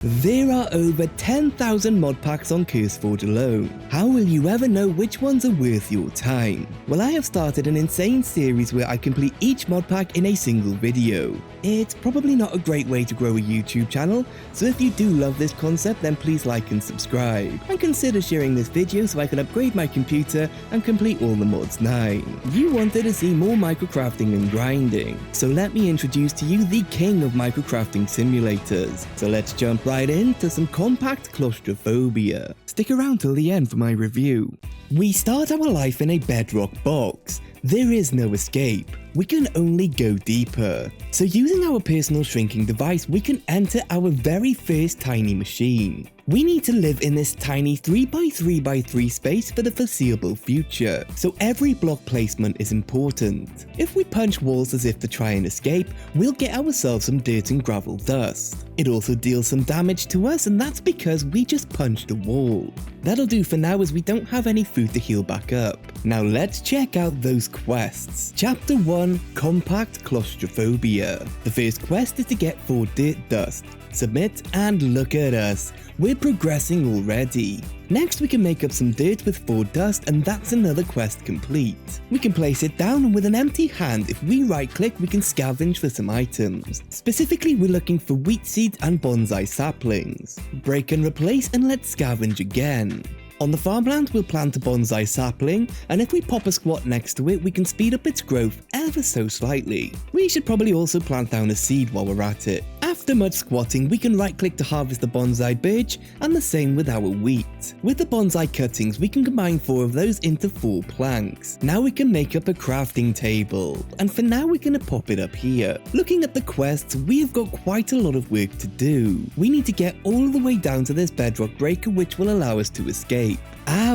There are over 10,000 mod packs on CurseForge alone. How will you ever know which ones are worth your time? Well, I have started an insane series where I complete each mod pack in a single video. It's probably not a great way to grow a YouTube channel, so if you do love this concept then please like and subscribe, and consider sharing this video so I can upgrade my computer and complete all the mods 9. You wanted to see more microcrafting and grinding, so let me introduce to you the king of microcrafting simulators. So let's jump right into some Compact Claustrophobia. Stick around till the end for my review. We start our life in a bedrock box. There is no escape. We can only go deeper. So using our personal shrinking device, we can enter our very first tiny machine. We need to live in this tiny 3x3x3 space for the foreseeable future, so every block placement is important. If we punch walls as if to try and escape, we'll get ourselves some dirt and gravel dust. It also deals some damage to us, and that's because we just punched a wall. That'll do for now as we don't have any food to heal back up. Now let's check out those quests. Chapter 1, Compact Claustrophobia. The first quest is to get 4 dirt dust. Submit, and look at us. We're progressing already. Next we can make up some dirt with 4 dust, and that's another quest complete. We can place it down, and with an empty hand, if we right click we can scavenge for some items. Specifically we're looking for wheat seeds and bonsai saplings. Break and replace, and let's scavenge again. On the farmland we'll plant a bonsai sapling, and if we pop a squat next to it we can speed up its growth ever so slightly. We should probably also plant down a seed while we're at it. After much squatting we can right click to harvest the bonsai birch, and the same with our wheat. With the bonsai cuttings we can combine 4 of those into 4 planks. Now we can make up a crafting table, and for now we're going to pop it up here. Looking at the quests, we have got quite a lot of work to do. We need to get all the way down to this bedrock breaker which will allow us to escape.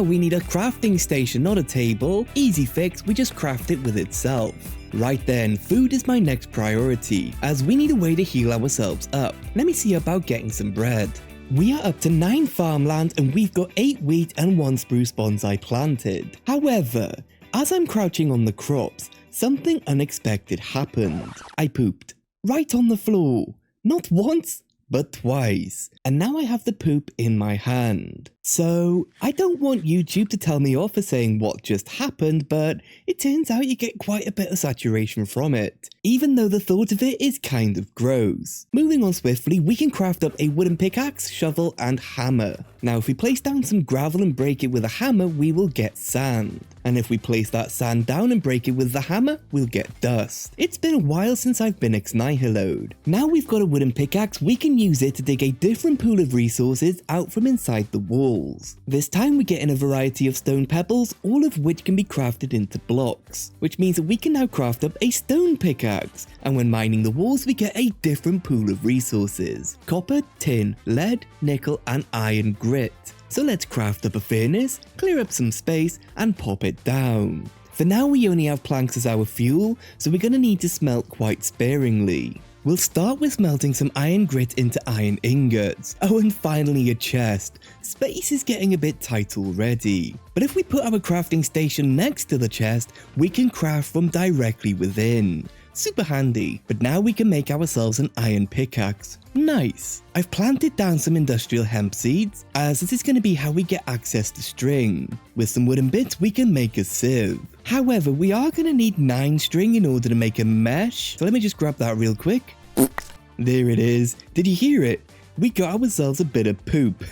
We need a crafting station, not a table. Easy fix, we just craft it with itself. Right then, food is my next priority, as we need a way to heal ourselves up. Let me see about getting some bread. We are up to 9 farmland, and we've got 8 wheat and 1 spruce bonsai planted. However, as I'm crouching on the crops, something unexpected happened. I pooped. Right on the floor. Not once, but twice. And now I have the poop in my hand. So, I don't want YouTube to tell me off for saying what just happened, but it turns out you get quite a bit of saturation from it, even though the thought of it is kind of gross. Moving on swiftly, we can craft up a wooden pickaxe, shovel, and hammer. Now if we place down some gravel and break it with a hammer, we will get sand. And if we place that sand down and break it with the hammer, we'll get dust. It's been a while since I've been ex-nihiloed. Now we've got a wooden pickaxe, we can use it to dig a different pool of resources out from inside the wall. This time we get in a variety of stone pebbles, all of which can be crafted into blocks, which means that we can now craft up a stone pickaxe, and when mining the walls we get a different pool of resources: copper, tin, lead, nickel, and iron grit. So let's craft up a furnace, clear up some space, and pop it down. For now we only have planks as our fuel, so we're going to need to smelt quite sparingly. We'll start with smelting some iron grit into iron ingots. Oh, and finally a chest. Space is getting a bit tight already. But if we put our crafting station next to the chest, we can craft from directly within. Super handy. But now we can make ourselves an iron pickaxe. Nice. I've planted down some industrial hemp seeds, as this is going to be how we get access to string. With some wooden bits we can make a sieve. However, we are going to need 9 string in order to make a mesh, so let me just grab that real quick. There it is. Did you hear it? We got ourselves a bit of poop.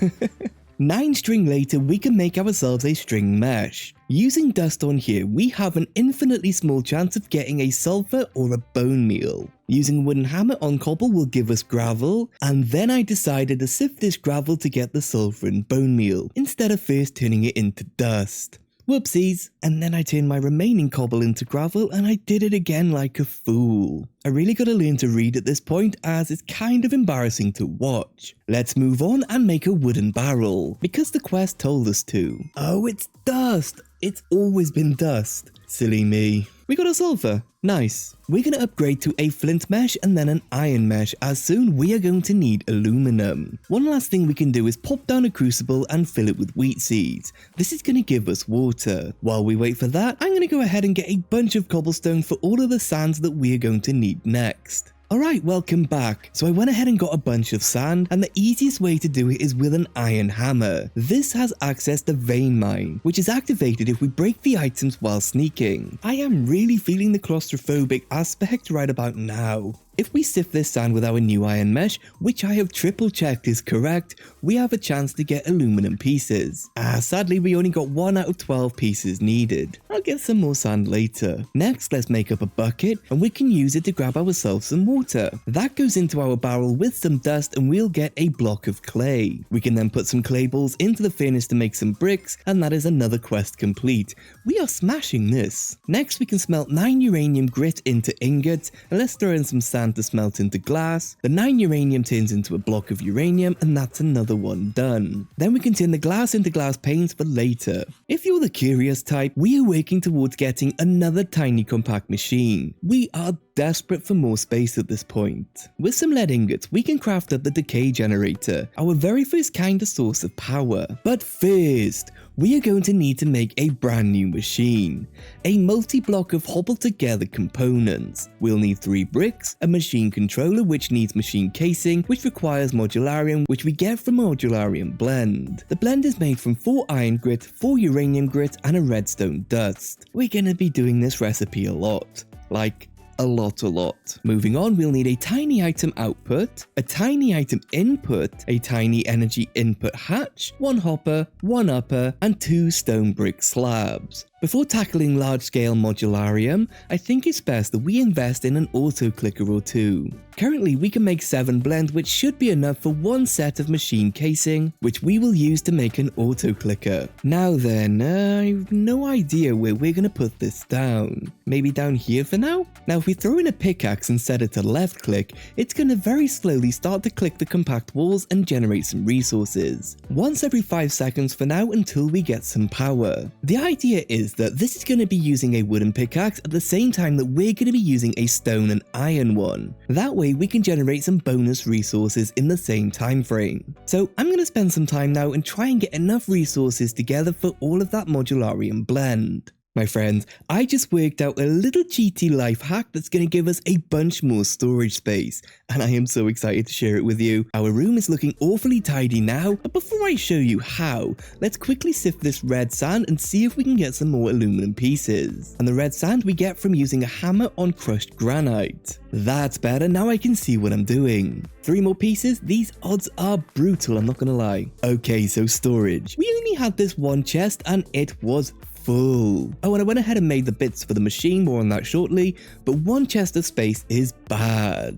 9 string later we can make ourselves a string mesh. Using dust on here, we have an infinitely small chance of getting a sulfur or a bone meal. Using a wooden hammer on cobble will give us gravel, and then I decided to sift this gravel to get the sulfur and bone meal, instead of first turning it into dust. Whoopsies, and then I turned my remaining cobble into gravel, and I did it again like a fool. I really gotta learn to read at this point, as it's kind of embarrassing to watch. Let's move on and make a wooden barrel, because the quest told us to. Oh, it's dust! It's always been dust. Silly me. We got a sulfur. Nice. We're going to upgrade to a flint mesh and then an iron mesh, as soon we are going to need aluminum. One last thing we can do is pop down a crucible and fill it with wheat seeds. This is going to give us water. While we wait for that, I'm going to go ahead and get a bunch of cobblestone for all of the sands that we are going to need next. Alright, welcome back. So I went ahead and got a bunch of sand, and the easiest way to do it is with an iron hammer. This has access to vein mine, which is activated if we break the items while sneaking. I am really feeling the claustrophobic aspect right about now. If we sift this sand with our new iron mesh, which I have triple checked is correct, we have a chance to get aluminum pieces. Sadly we only got 1 out of 12 pieces needed. I'll get some more sand later. Next, let's make up a bucket, and we can use it to grab ourselves some water. That goes into our barrel with some dust, and we'll get a block of clay. We can then put some clay balls into the furnace to make some bricks, and that is another quest complete. We are smashing this. Next, we can smelt 9 uranium grit into ingots, and let's throw in some sand to smelt into glass. The 9 uranium turns into a block of uranium, and that's another one done. Then we can turn the glass into glass panes for later. If you're the curious type, we are working towards getting another tiny compact machine. We are desperate for more space at this point. With some lead ingots, we can craft up the decay generator, our very first kind of source of power. But first, we are going to need to make a brand new machine. A multi-block of hobbled together components. We'll need 3 bricks, a machine controller which needs machine casing, which requires modularium, which we get from modularium blend. The blend is made from 4 iron grit, 4 uranium grit, and a redstone dust. We're gonna be doing this recipe a lot. Like, a lot. Moving on, we'll need a tiny item output, a tiny item input, a tiny energy input hatch, 1 hopper, 1 upper, and 2 stone brick slabs. Before tackling large-scale modularium, I think it's best that we invest in an auto clicker or 2. Currently, we can make 7 blend, which should be enough for 1 set of machine casing, which we will use to make an auto clicker. Now then, I have no idea where we're going to put this down. Maybe down here for now? Now if we throw in a pickaxe and set it to left click, it's going to very slowly start to click the compact walls and generate some resources. Once every 5 seconds for now until we get some power. The idea is that this is going to be using a wooden pickaxe at the same time that we're going to be using a stone and iron one. That way we can generate some bonus resources in the same time frame. So I'm going to spend some time now and try and get enough resources together for all of that modularium blend. My friends, I just worked out a little cheaty life hack that's going to give us a bunch more storage space, and I am so excited to share it with you. Our room is looking awfully tidy now, but before I show you how, let's quickly sift this red sand and see if we can get some more aluminum pieces. And the red sand we get from using a hammer on crushed granite. That's better, now I can see what I'm doing. 3 more pieces, these odds are brutal, I'm not gonna lie. Okay, so storage. We only had this 1 chest and it was full. Oh, and I went ahead and made the bits for the machine, more on that shortly, but 1 chest of space is bad.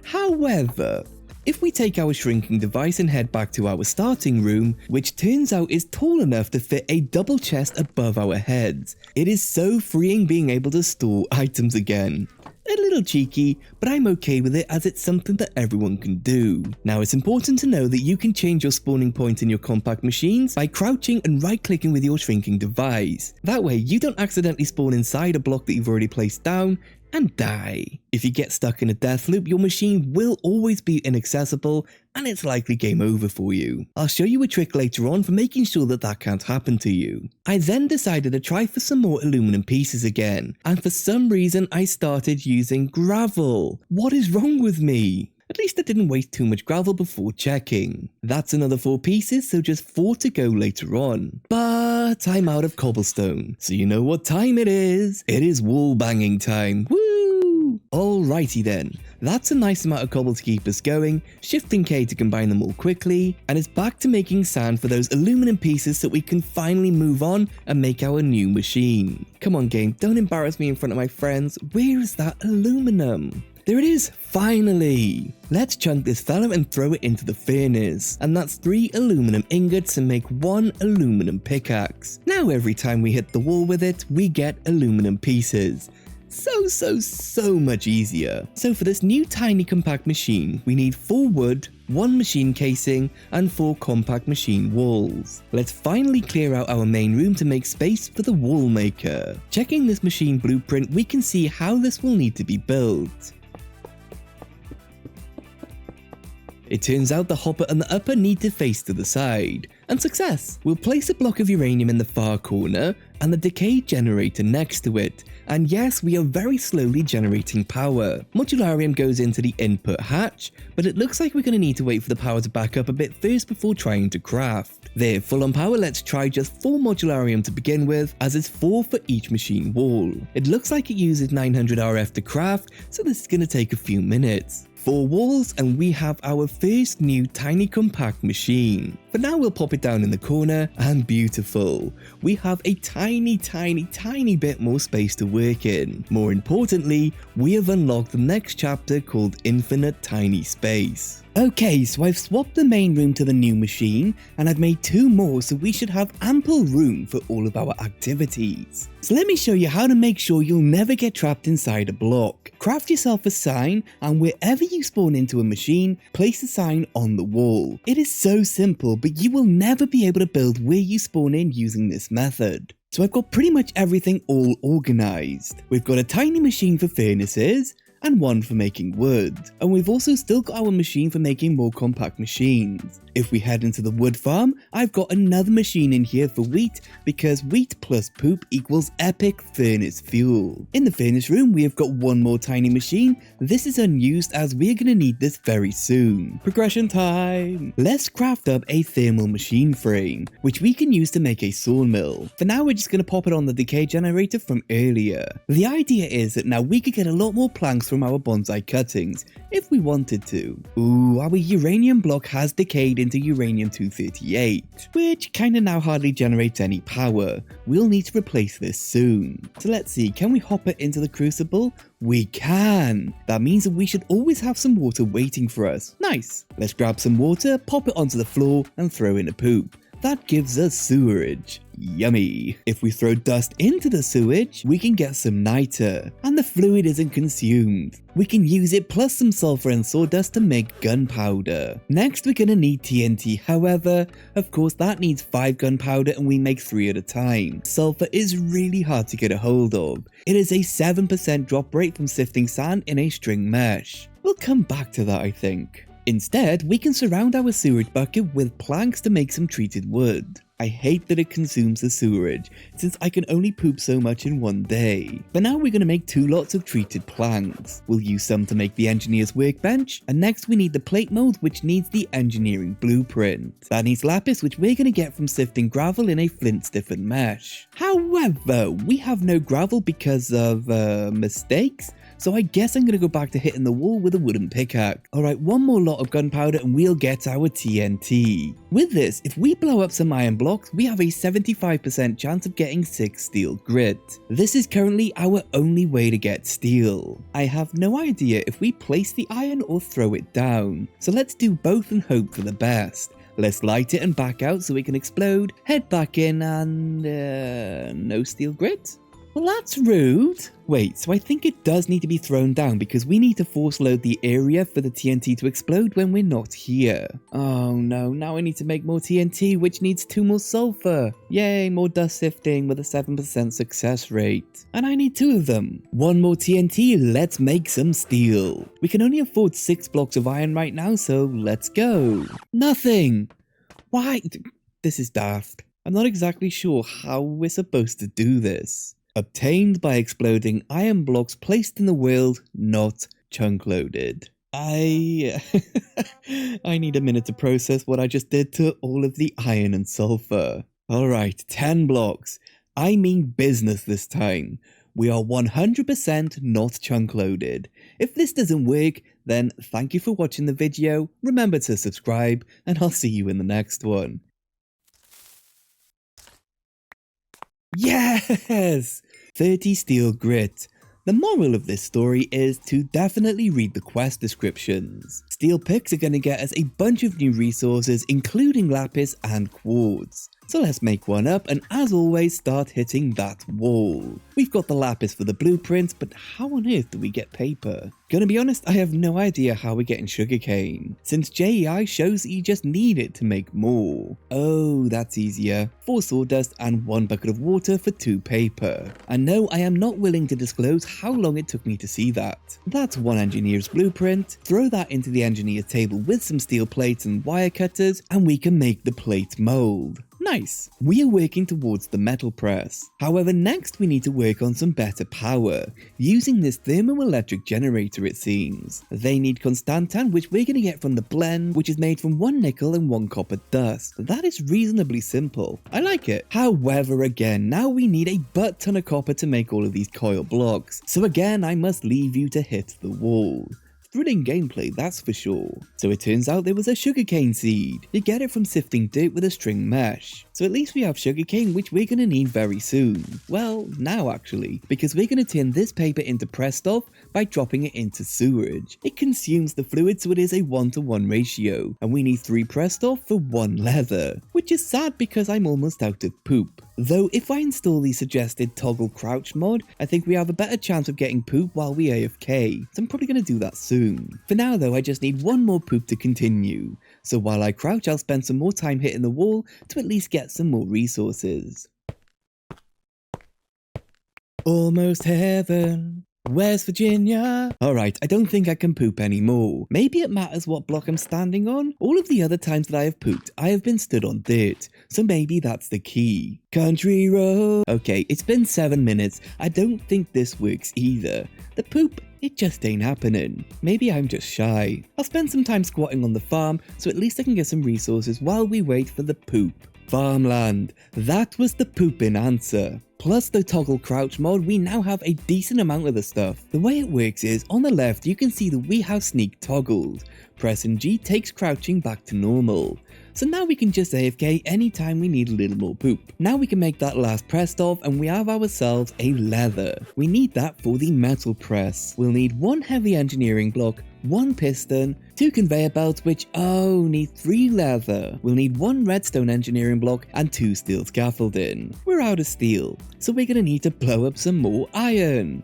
However, if we take our shrinking device and head back to our starting room, which turns out is tall enough to fit a double chest above our heads, it is so freeing being able to store items again. A little cheeky, but I'm okay with it as it's something that everyone can do. Now it's important to know that you can change your spawning point in your compact machines by crouching and right clicking with your shrinking device. That way you don't accidentally spawn inside a block that you've already placed down and die. If you get stuck in a death loop, your machine will always be inaccessible and it's likely game over for you. I'll show you a trick later on for making sure that that can't happen to you. I then decided to try for some more aluminum pieces again, and for some reason I started using gravel. What is wrong with me? At least I didn't waste too much gravel before checking. That's another 4 pieces, so just 4 to go later on. But I'm out of cobblestone, so you know what time it is. It is wall banging time. Woo! Alrighty then. That's a nice amount of cobble to keep us going, shifting K to combine them all quickly, and it's back to making sand for those aluminum pieces so we can finally move on and make our new machine. Come on game, don't embarrass me in front of my friends. Where is that aluminum? There it is, finally! Let's chunk this fella and throw it into the furnace. And that's 3 aluminum ingots and make 1 aluminum pickaxe. Now every time we hit the wall with it, we get aluminum pieces. So much easier. So for this new tiny compact machine, we need 4 wood, 1 machine casing, and 4 compact machine walls. Let's finally clear out our main room to make space for the wall maker. Checking this machine blueprint, we can see how this will need to be built. It turns out the hopper and the upper need to face to the side. And success! We'll place a block of uranium in the far corner and the decay generator next to it. And yes, we are very slowly generating power. Modularium goes into the input hatch, but it looks like we're going to need to wait for the power to back up a bit first before trying to craft. There, full on power, let's try just 4 modularium to begin with, as it's 4 for each machine wall. It looks like it uses 900 RF to craft, so this is going to take a few minutes. 4 walls and we have our first new tiny compact machine. For now we'll pop it down in the corner and beautiful. We have a tiny bit more space to work in. More importantly, we have unlocked the next chapter called Infinite Tiny Space. Okay, so I've swapped the main room to the new machine and I've made 2 more, so we should have ample room for all of our activities. So let me show you how to make sure you'll never get trapped inside a block. Craft yourself a sign and wherever you spawn into a machine, place a sign on the wall. It is so simple, but you will never be able to build where you spawn in using this method. So I've got pretty much everything all organized. We've got a tiny machine for furnaces, and 1 for making wood. And we've also still got our machine for making more compact machines. If we head into the wood farm, I've got another machine in here for wheat, because wheat plus poop equals epic furnace fuel. In the furnace room, we have got 1 more tiny machine. This is unused as we're going to need this very soon. Progression time! Let's craft up a thermal machine frame, which we can use to make a sawmill. For now, we're just going to pop it on the decay generator from earlier. The idea is that now we could get a lot more planks from our bonsai cuttings if we wanted to. Ooh, our uranium block has decayed into uranium-238, which kinda now hardly generates any power. We'll need to replace this soon. So let's see, can we hop it into the crucible? We can! That means that we should always have some water waiting for us. Nice! Let's grab some water, pop it onto the floor, and throw in a poop. That gives us sewerage. Yummy. If we throw dust into the sewage, we can get some niter, and the fluid isn't consumed. We can use it plus some sulfur and sawdust to make gunpowder. Next, we're gonna need TNT. However, of course, that needs 5 gunpowder and we make 3 at a time. Sulfur is really hard to get a hold of. It is a 7% drop rate from sifting sand in a string mesh. We'll come back to that, I think. Instead, we can surround our sewerage bucket with planks to make some treated wood. I hate that it consumes the sewerage, since I can only poop so much in one day. But now we're going to make 2 lots of treated planks. We'll use some to make the engineer's workbench, and next we need the plate mold, which needs the engineering blueprint. That needs lapis, which we're going to get from sifting gravel in a flint stiffened mesh. However, we have no gravel because of mistakes. So I guess I'm going to go back to hitting the wall with a wooden pickaxe. Alright, 1 more lot of gunpowder and we'll get our TNT. With this, if we blow up some iron blocks, we have a 75% chance of getting 6 steel grit. This is currently our only way to get steel. I have no idea if we place the iron or throw it down. So let's do both and hope for the best. Let's light it and back out so it can explode, head back in and no steel grit? Well, that's rude. Wait, so I think it does need to be thrown down because we need to force load the area for the TNT to explode when we're not here. Oh no, now I need to make more TNT, which needs 2 more sulfur. Yay, more dust sifting with a 7% success rate. And I need 2 of them. 1 more TNT, let's make some steel. We can only afford 6 blocks of iron right now, so let's go. Nothing. Why? This is daft. I'm not exactly sure how we're supposed to do this. Obtained by exploding iron blocks placed in the world, not chunk loaded. I need a minute to process what I just did to all of the iron and sulfur. Alright, 10 blocks. I mean business this time. We are 100% not chunk loaded. If this doesn't work, then thank you for watching the video, remember to subscribe, and I'll see you in the next one. Yes! 30 steel grit. The moral of this story is to definitely read the quest descriptions. Steel picks are going to get us a bunch of new resources including lapis and quartz. So let's make one up and as always start hitting that wall. We've got the lapis for the blueprints, but how on earth do we get paper? Gonna be honest, I have no idea how we're getting sugarcane, since JEI shows that you just need it to make more. Oh, that's easier. 4 sawdust and 1 bucket of water for 2 paper. And no, I am not willing to disclose how long it took me to see that. That's 1 engineer's blueprint. Throw that into the engineer's table with some steel plates and wire cutters, and we can make the plate mold. Nice! We are working towards the metal press. However, next we need to work on some better power, using this thermoelectric generator it seems. They need constantan, which we're going to get from the blend, which is made from 1 nickel and 1 copper dust. That is reasonably simple. I like it. However, again, now we need a butt ton of copper to make all of these coil blocks. So again, I must leave you to hit the wall. Thrilling gameplay, that's for sure. So it turns out there was a sugarcane seed. You get it from sifting dirt with a string mesh. So at least we have sugarcane, which we're going to need very soon. Well, now actually, because we're going to turn this paper into pressed off by dropping it into sewage. It consumes the fluid, so it is a 1-to-1 ratio, and we need 3 pressed off for 1 leather, which is sad because I'm almost out of poop. Though if I install the suggested toggle crouch mod, I think we have a better chance of getting poop while we AFK, so I'm probably going to do that soon. For now though, I just need 1 more poop to continue, so while I crouch I'll spend some more time hitting the wall to at least get some more resources. Almost heaven. West Virginia. Alright, I don't think I can poop anymore. Maybe it matters what block I'm standing on? All of the other times that I have pooped, I have been stood on dirt, so maybe that's the key. Country road. Okay, it's been 7 minutes. I don't think this works either. The poop, it just ain't happening. Maybe I'm just shy. I'll spend some time squatting on the farm, so at least I can get some resources while we wait for the poop. Farmland. That was the pooping answer. Plus the toggle crouch mod, we now have a decent amount of the stuff. The way it works is, on the left you can see that we have sneak toggled. Pressing G takes crouching back to normal. So now we can just AFK anytime we need a little more poop. Now we can make that last pressed off and we have ourselves a leather. We need that for the metal press. We'll need 1 heavy engineering block, 1 piston, 2 conveyor belts which, need 3 leather. We'll need 1 redstone engineering block and 2 steel scaffolding. We're out of steel, so we're gonna need to blow up some more iron.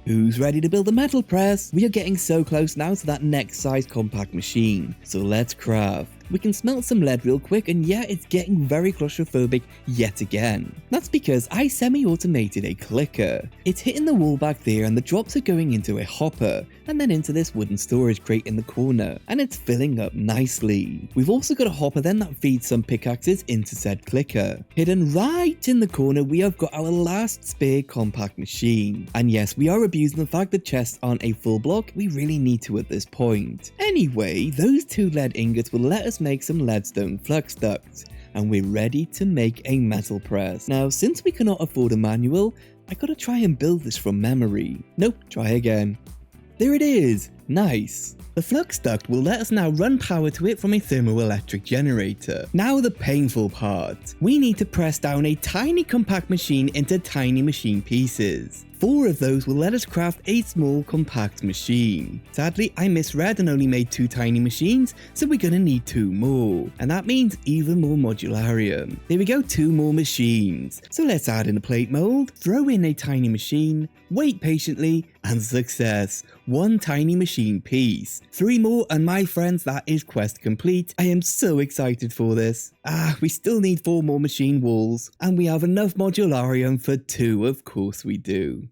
Who's ready to build a metal press? We are getting so close now to that next size compact machine, so let's craft. We can smelt some lead real quick, and yeah, it's getting very claustrophobic yet again. That's because I semi-automated a clicker. It's hitting the wall back there and the drops are going into a hopper, and then into this wooden storage crate in the corner, and it's filling up nicely. We've also got a hopper then that feeds some pickaxes into said clicker. Hidden right in the corner, we have got our last spare compact machine. And yes, we are abusing the fact that chests aren't a full block, we really need to at this point. Anyway, those 2 lead ingots will let us make some leadstone flux ducts, and we're ready to make a metal press. Now, since we cannot afford a manual, I gotta try and build this from memory. Nope, try again. There it is! Nice! The flux duct will let us now run power to it from a thermoelectric generator. Now the painful part. We need to press down a tiny compact machine into tiny machine pieces. 4 of those will let us craft a small compact machine. Sadly, I misread and only made 2 tiny machines, so we're gonna need 2 more. And that means even more modularium. There we go, 2 more machines. So let's add in a plate mold, throw in a tiny machine, wait patiently, and success. 1 tiny machine piece. 3 more, and my friends, that is quest complete. I am so excited for this. We still need 4 more machine walls, and we have enough modularium for 2, of course we do.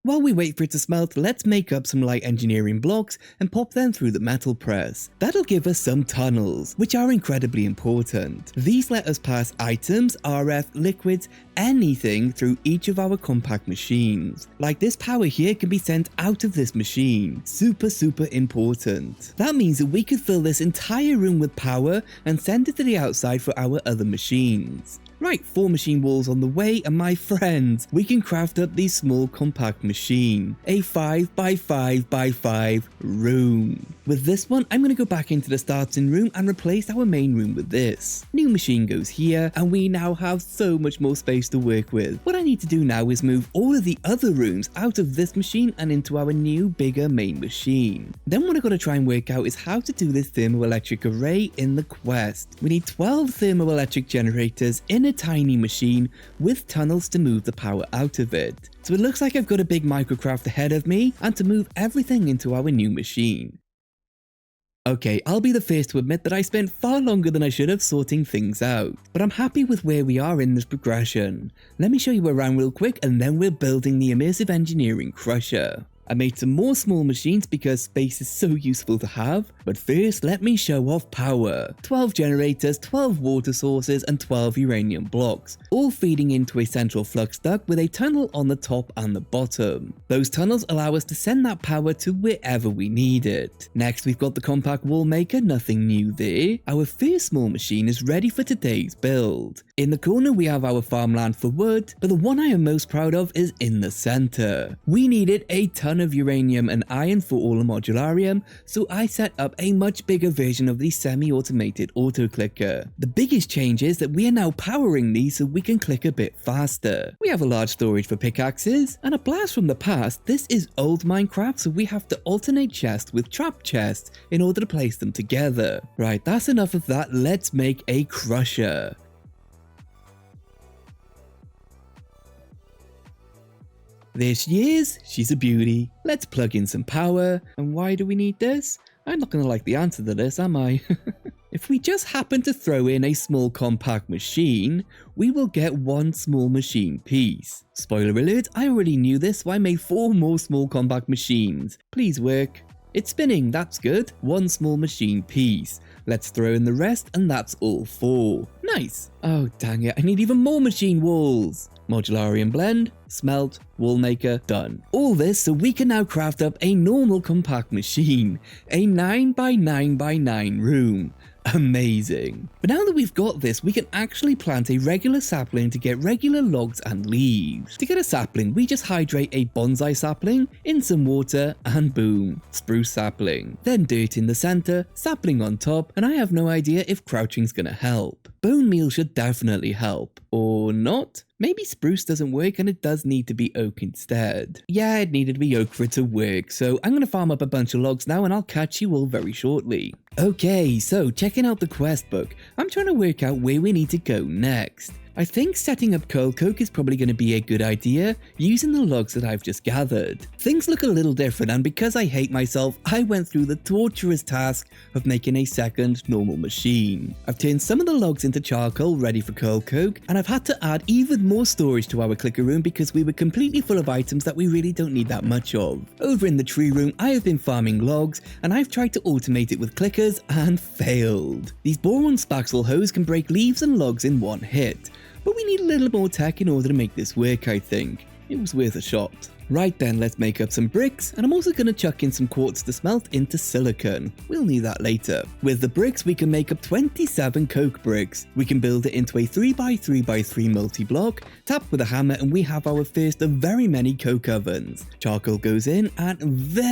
While we wait for it to smelt, let's make up some light engineering blocks and pop them through the metal press. That'll give us some tunnels, which are incredibly important. These let us pass items, RF, liquids, anything through each of our compact machines. Like this power here can be sent out of this machine. Super important. That means that we could fill this entire room with power and send it to the outside for our other machines. Right, 4 machine walls on the way, and my friends, we can craft up the small compact machine. A 5 by 5 by 5 room. With this one, I'm going to go back into the starting room and replace our main room with this. New machine goes here, and we now have so much more space to work with. What I need to do now is move all of the other rooms out of this machine and into our new, bigger main machine. Then what I've got to try and work out is how to do this thermoelectric array in the quest. We need 12 thermoelectric generators in a tiny machine with tunnels to move the power out of it. So it looks like I've got a big microcraft ahead of me and to move everything into our new machine. Okay, I'll be the first to admit that I spent far longer than I should have sorting things out, but I'm happy with where we are in this progression. Let me show you around real quick and then we're building the immersive engineering crusher. I made some more small machines because space is so useful to have, but first let me show off power. 12 generators, 12 water sources and 12 uranium blocks, all feeding into a central flux duct with a tunnel on the top and the bottom. Those tunnels allow us to send that power to wherever we need it. Next we've got the compact wall maker, nothing new there. Our first small machine is ready for today's build. In the corner we have our farmland for wood, but the one I am most proud of is in the center. We needed a ton of uranium and iron for all the modularium, so I set up a much bigger version of the semi-automated auto clicker. The biggest change is that we are now powering these so we can click a bit faster. We have a large storage for pickaxes, and a blast from the past, this is old Minecraft, so we have to alternate chests with trap chests in order to place them together. Right, that's enough of that, let's make a crusher. There she is, she's a beauty. Let's plug in some power. And why do we need this? I'm not going to like the answer to this, am I? If we just happen to throw in a small compact machine, we will get one small machine piece. Spoiler alert, I already knew this, so I made 4 more small compact machines. Please work. It's spinning, that's good. One small machine piece. Let's throw in the rest and that's all 4. Nice. Oh dang it, I need even more machine walls. Modularium blend, smelt, wall maker, done. All this so we can now craft up a normal compact machine. A 9 by 9 by 9 room. Amazing. But now that we've got this, we can actually plant a regular sapling to get regular logs and leaves. To get a sapling, we just hydrate a bonsai sapling in some water and boom, spruce sapling. Then dirt in the center, sapling on top, and I have no idea if crouching's gonna help. Bone meal should definitely help. Or not? Maybe spruce doesn't work and it does need to be oak instead. Yeah, it needed to be oak for it to work, so I'm gonna farm up a bunch of logs now and I'll catch you all very shortly. Okay, so checking out the quest book, I'm trying to work out where we need to go next. I think setting up coal coke is probably going to be a good idea, using the logs that I've just gathered. Things look a little different, and because I hate myself, I went through the torturous task of making a second normal machine. I've turned some of the logs into charcoal ready for coal coke, and I've had to add even more storage to our clicker room because we were completely full of items that we really don't need that much of. Over in the tree room, I have been farming logs, and I've tried to automate it with clickers and failed. These boron spaxel hoes can break leaves and logs in one hit. But we need a little more tech in order to make this work, I think. It was worth a shot. Right then, let's make up some bricks, and I'm also going to chuck in some quartz to smelt into silicon. We'll need that later. With the bricks, we can make up 27 coke bricks. We can build it into a 3x3x3 multi-block, tap with a hammer, and we have our first of very many coke ovens. Charcoal goes in, and very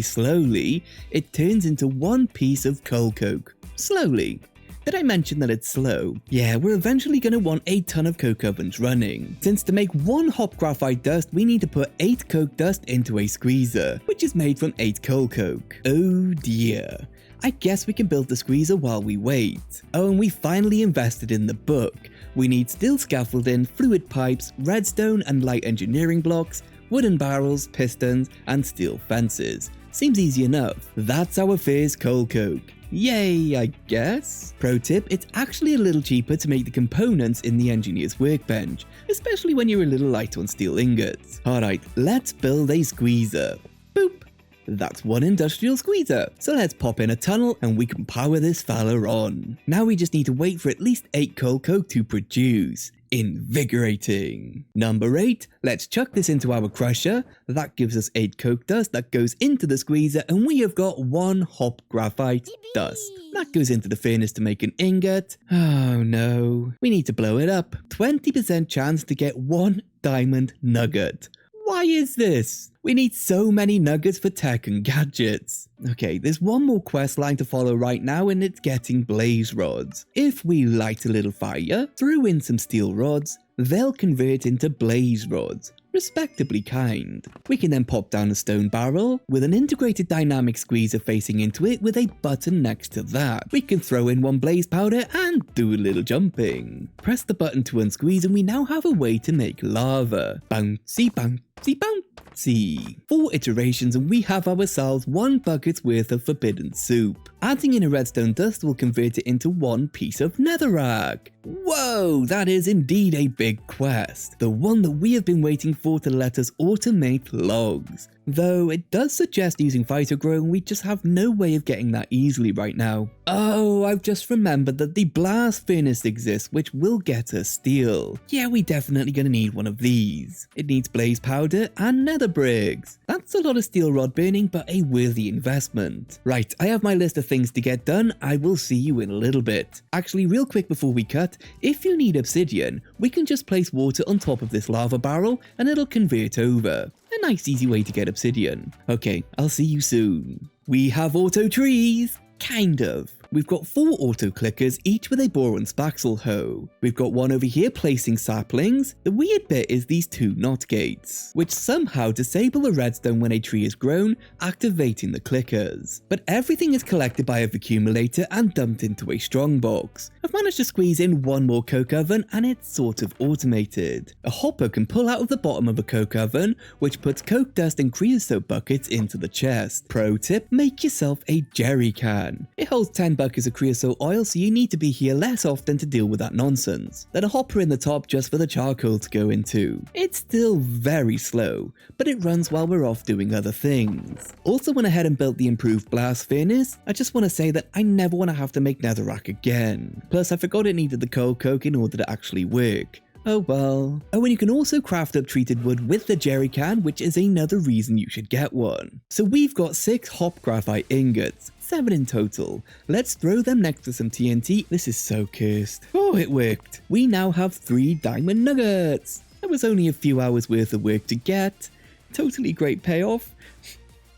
slowly, it turns into one piece of coal coke. Slowly. Did I mention that it's slow? Yeah, we're eventually going to want a ton of coke ovens running, since to make 1 hop graphite dust we need to put 8 coke dust into a squeezer, which is made from 8 coal coke. Oh dear. I guess we can build the squeezer while we wait. Oh, and we finally invested in the book. We need steel scaffolding, fluid pipes, redstone and light engineering blocks, wooden barrels, pistons and steel fences. Seems easy enough. That's our first coal coke. Yay, I guess? Pro tip, it's actually a little cheaper to make the components in the engineer's workbench, especially when you're a little light on steel ingots. Alright, let's build a squeezer. Boop. That's one industrial squeezer. So let's pop in a tunnel and we can power this fella on. Now we just need to wait for at least 8 coal coke to produce. Invigorating. Number 8, let's chuck this into our crusher. That gives us 8 coke dust that goes into the squeezer, and we have got 1 hop graphite dust. That goes into the furnace to make an ingot. Oh no, we need to blow it up. 20% chance to get 1 diamond nugget. Why is this? We need so many nuggets for tech and gadgets. Okay, there's one more quest line to follow right now, and it's getting blaze rods. If we light a little fire, throw in some steel rods, they'll convert into blaze rods. Respectably kind. We can then pop down a stone barrel with an integrated dynamic squeezer facing into it with a button next to that. We can throw in 1 blaze powder and do a little jumping. Press the button to unsqueeze and we now have a way to make lava. Bouncy, bouncy, bouncy. 4 iterations and we have ourselves 1 bucket's worth of forbidden soup. Adding in a redstone dust will convert it into 1 piece of netherrack. Whoa, that is indeed a big quest. The one that we have been waiting for to let us automate logs. Though it does suggest using phytogrow and we just have no way of getting that easily right now. Oh, I've just remembered that the blast furnace exists, which will get us steel. Yeah, we definitely gonna need one of these. It needs blaze powder and nether bricks. That's a lot of steel rod burning, but a worthy investment. Right, I have my list of things to get done. I will see you in a little bit. Actually, real quick before we cut, if you need obsidian, we can just place water on top of this lava barrel and it'll convert over. A nice easy way to get obsidian. Okay, I'll see you soon. We have auto trees. Kind of. We've got 4 auto clickers, each with a boron spaxel hoe. We've got one over here placing saplings. The weird bit is these 2 NOT gates, which somehow disable the redstone when a tree is grown, activating the clickers. But everything is collected by a accumulator and dumped into a strongbox. I've managed to squeeze in 1 more coke oven and it's sort of automated. A hopper can pull out of the bottom of a coke oven, which puts coke dust and creosote buckets into the chest. Pro tip, make yourself a jerry can. It holds 10 buckets of creosote oil, so you need to be here less often to deal with that nonsense. Then a hopper in the top just for the charcoal to go into. It's still very slow, but it runs while we're off doing other things. Also went ahead and built the improved blast furnace. I just want to say that I never want to have to make netherrack again. Plus I forgot it needed the coal coke in order to actually work. Oh well. Oh, and you can also craft up treated wood with the jerry can, which is another reason you should get one. So we've got 6 hop graphite ingots, 7 in total. Let's throw them next to some TNT. This is so cursed. Oh, it worked. We now have 3 diamond nuggets. That was only a few hours worth of work to get. Totally great payoff.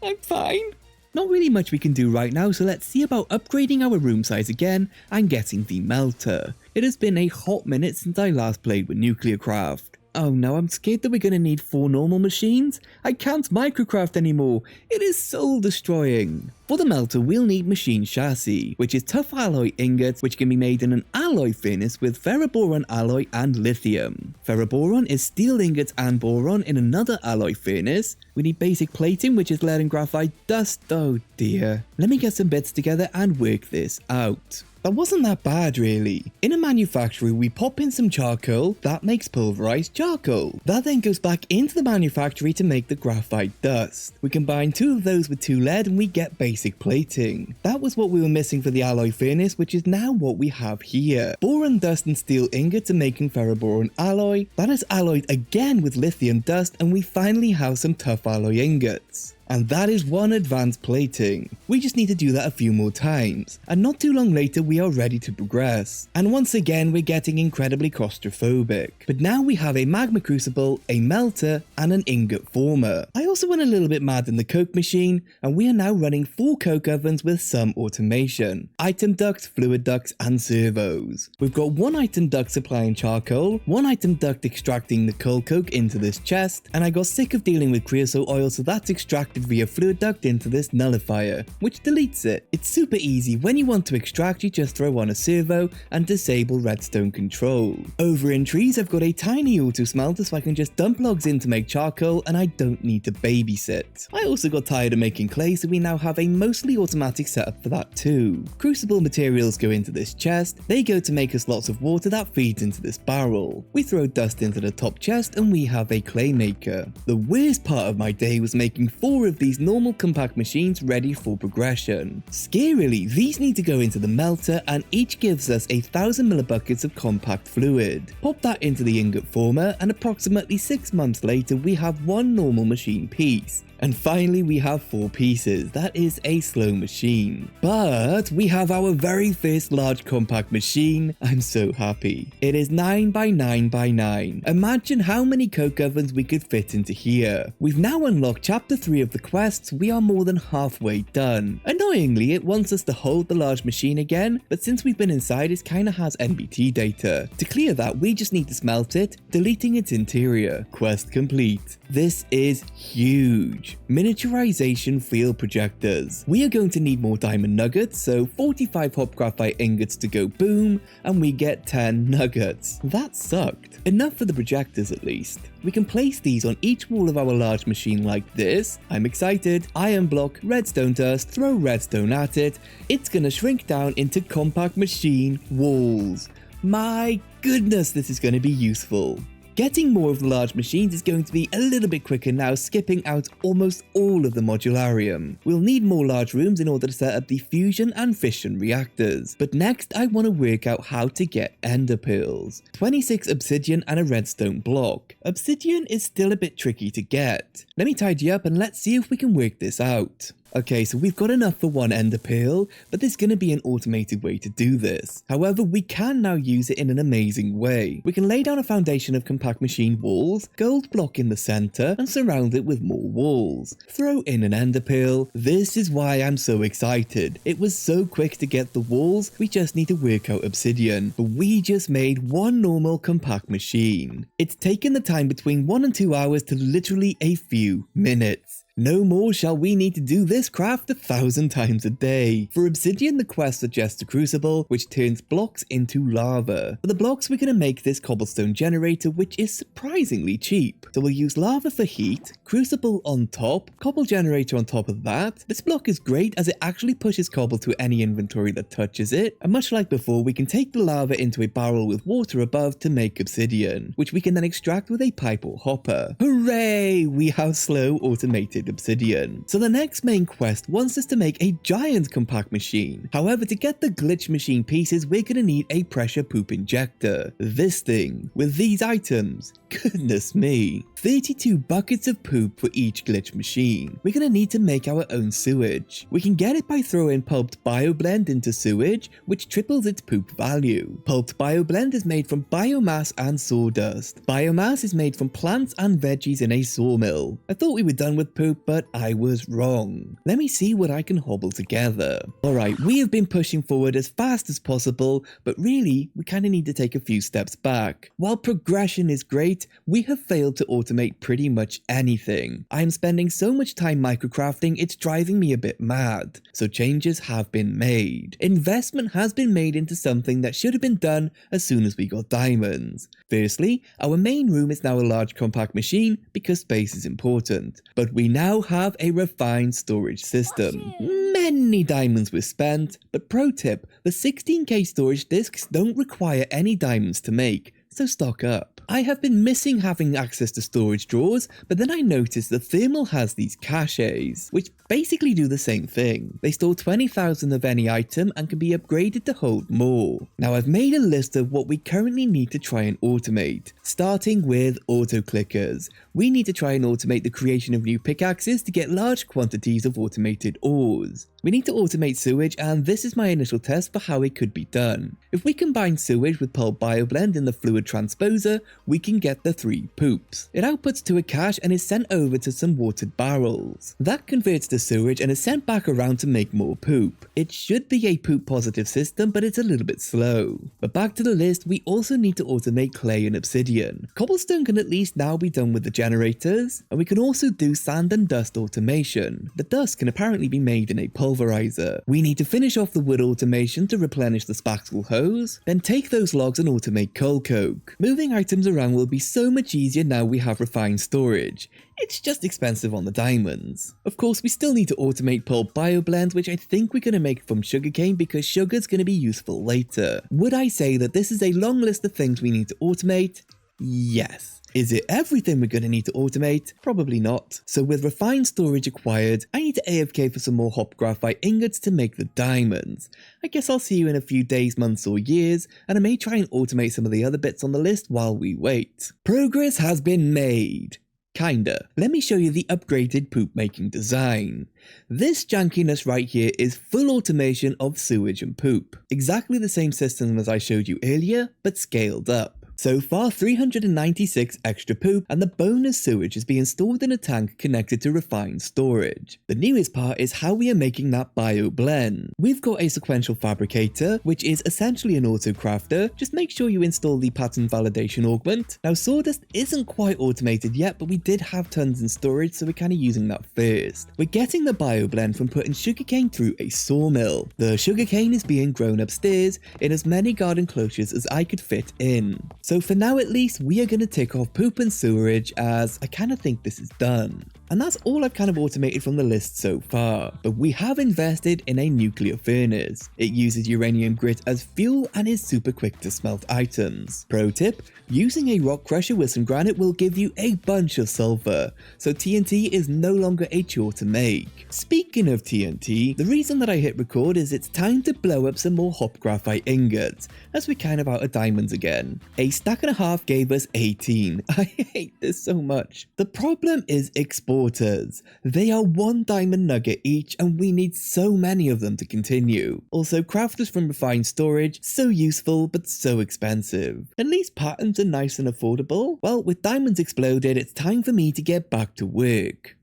I'm fine. Not really much we can do right now, so let's see about upgrading our room size again and getting the melter. It has been a hot minute since I last played with NuclearCraft. Oh no, I'm scared that we're going to need 4 normal machines. I can't microcraft anymore. It is soul destroying. For the melter, we'll need machine chassis, which is tough alloy ingots, which can be made in an alloy furnace with ferroboron alloy and lithium. Ferroboron is steel ingots and boron in another alloy furnace. We need basic plating, which is lead and graphite dust. Oh dear. Let me get some bits together and work this out. That wasn't that bad really. In a manufactory, we pop in some charcoal, that makes pulverized charcoal. That then goes back into the manufactory to make the graphite dust. We combine 2 of those with 2 lead and we get basic plating. That was what we were missing for the alloy furnace, which is now what we have here. Boron dust and steel ingots are making ferroboron alloy. That is alloyed again with lithium dust and we finally have some tough alloy ingots. And that is 1 advanced plating. We just need to do that a few more times, and not too long later we are ready to progress. And once again we're getting incredibly claustrophobic. But now we have a magma crucible, a melter, and an ingot former. I also went a little bit mad in the coke machine, and we are now running 4 coke ovens with some automation. Item ducts, fluid ducts, and servos. We've got 1 item duct supplying charcoal, 1 item duct extracting the coal coke into this chest, and I got sick of dealing with creosote oil, so that's extracted via fluid duct into this nullifier, which deletes it. It's super easy. When you want to extract, you just throw on a servo and disable redstone control. Over in trees, I've got a tiny auto smelter so I can just dump logs in to make charcoal and I don't need to babysit. I also got tired of making clay, so we now have a mostly automatic setup for that too. Crucible materials go into this chest, they go to make us lots of water that feeds into this barrel. We throw dust into the top chest and we have a clay maker. The worst part of my day was making 4 of these normal compact machines ready for progression. Scarily, these need to go into the melter and each gives us 1,000 millibuckets of compact fluid. Pop that into the ingot former and approximately 6 months later we have one normal machine piece. And finally we have 4 pieces. That is a slow machine. But we have our very first large compact machine. I'm so happy. It is 9 by 9 by 9. Imagine how many coke ovens we could fit into here. We've now unlocked chapter 3 of the quests. We are more than halfway done. Annoyingly, it wants us to hold the large machine again, but since we've been inside, it kinda has NBT data. To clear that, we just need to smelt it, deleting its interior. Quest complete. This is huge. Miniaturization field projectors. We are going to need more diamond nuggets, so 45 hop graphite ingots to go boom, and we get 10 nuggets. That sucked. Enough for the projectors at least. We can place these on each wall of our large machine like this. I'm excited. Iron block, redstone dust, throw redstone at it. It's gonna shrink down into compact machine walls. My goodness, this is gonna be useful. Getting more of the large machines is going to be a little bit quicker now, skipping out almost all of the modularium. We'll need more large rooms in order to set up the fusion and fission reactors. But next I want to work out how to get ender pearls. 26 obsidian and a redstone block. Obsidian is still a bit tricky to get. Let me tidy up and let's see if we can work this out. Okay, so we've got enough for one ender pearl, but there's going to be an automated way to do this. However, we can now use it in an amazing way. We can lay down a foundation of compact machine walls, gold block in the center, and surround it with more walls. Throw in an ender pearl. This is why I'm so excited. It was so quick to get the walls, we just need to work out obsidian. But we just made one normal compact machine. It's taken the time between 1 and 2 hours to literally a few minutes. No more shall we need to do this craft 1,000 times a day. For obsidian, the quest suggests a crucible, which turns blocks into lava. For the blocks, we're going to make this cobblestone generator, which is surprisingly cheap. So we'll use lava for heat, crucible on top, cobble generator on top of that. This block is great as it actually pushes cobble to any inventory that touches it. And much like before, we can take the lava into a barrel with water above to make obsidian, which we can then extract with a pipe or hopper. Hooray! We have slow automated obsidian. So the next main quest wants us to make a giant compact machine. However, to get the glitch machine pieces, we're going to need a pressure poop injector. This thing, with these items. Goodness me. 32 buckets of poop for each glitch machine. We're going to need to make our own sewage. We can get it by throwing pulped bioblend into sewage, which triples its poop value. Pulped bioblend is made from biomass and sawdust. Biomass is made from plants and veggies in a sawmill. I thought we were done with poop, but I was wrong. Let me see what I can hobble together. Alright, we have been pushing forward as fast as possible, but really, we kind of need to take a few steps back. While progression is great, we have failed to automate pretty much anything. I am spending so much time microcrafting, it's driving me a bit mad. So changes have been made. Investment has been made into something that should have been done as soon as we got diamonds. Firstly, our main room is now a large compact machine because space is important. But we now have a refined storage system. Many diamonds were spent, but pro tip, the 16K storage discs don't require any diamonds to make, so stock up. I have been missing having access to storage drawers, but then I noticed that Thermal has these caches, which basically do the same thing. They store 20,000 of any item and can be upgraded to hold more. Now I've made a list of what we currently need to try and automate, starting with auto clickers. We need to try and automate the creation of new pickaxes to get large quantities of automated ores. We need to automate sewage, and this is my initial test for how it could be done. If we combine sewage with pulp bioblend in the fluid transposer, we can get the 3 poops. It outputs to a cache and is sent over to some watered barrels. That converts to sewage and is sent back around to make more poop. It should be a poop positive system, but it's a little bit slow. But back to the list, we also need to automate clay and obsidian. Cobblestone can at least now be done with the generators, and we can also do sand and dust automation. The dust can apparently be made in a pulverizer. We need to finish off the wood automation to replenish the spaxel hose, then take those logs and automate coal coke. Moving items around will be so much easier now we have refined storage. It's just expensive on the diamonds. Of course, we still need to automate pulp bioblend, which I think we're going to make from sugarcane because sugar's going to be useful later. Would I say that this is a long list of things we need to automate? Yes. Is it everything we're going to need to automate? Probably not. So with refined storage acquired, I need to AFK for some more hop graphite ingots to make the diamonds. I guess I'll see you in a few days, months or years, and I may try and automate some of the other bits on the list while we wait. Progress has been made. Kinda. Let me show you the upgraded poop making design. This jankiness right here is full automation of sewage and poop. Exactly the same system as I showed you earlier, but scaled up. So far 396 extra poop and the bonus sewage is being stored in a tank connected to refined storage. The newest part is how we are making that bio blend. We've got a sequential fabricator, which is essentially an auto crafter. Just make sure you install the pattern validation augment. Now sawdust isn't quite automated yet, but we did have tons in storage, so we're kind of using that first. We're getting the bio blend from putting sugarcane through a sawmill. The sugarcane is being grown upstairs in as many garden closures as I could fit in. So for now at least, we are going to tick off poop and sewerage as I kind of think this is done. And that's all I've kind of automated from the list so far. But we have invested in a nuclear furnace. It uses uranium grit as fuel and is super quick to smelt items. Pro tip, using a rock crusher with some granite will give you a bunch of sulfur, so TNT is no longer a chore to make. Speaking of TNT, the reason that I hit record is it's time to blow up some more hop graphite ingots, as we're kind of out of diamonds again. A stack and a half gave us 18. I hate this so much. The problem is exporters. They are 1 diamond nugget each and we need so many of them to continue. Also crafters from refined storage, so useful but so expensive. At least patterns are nice and affordable. Well, with diamonds exploded, it's time for me to get back to work.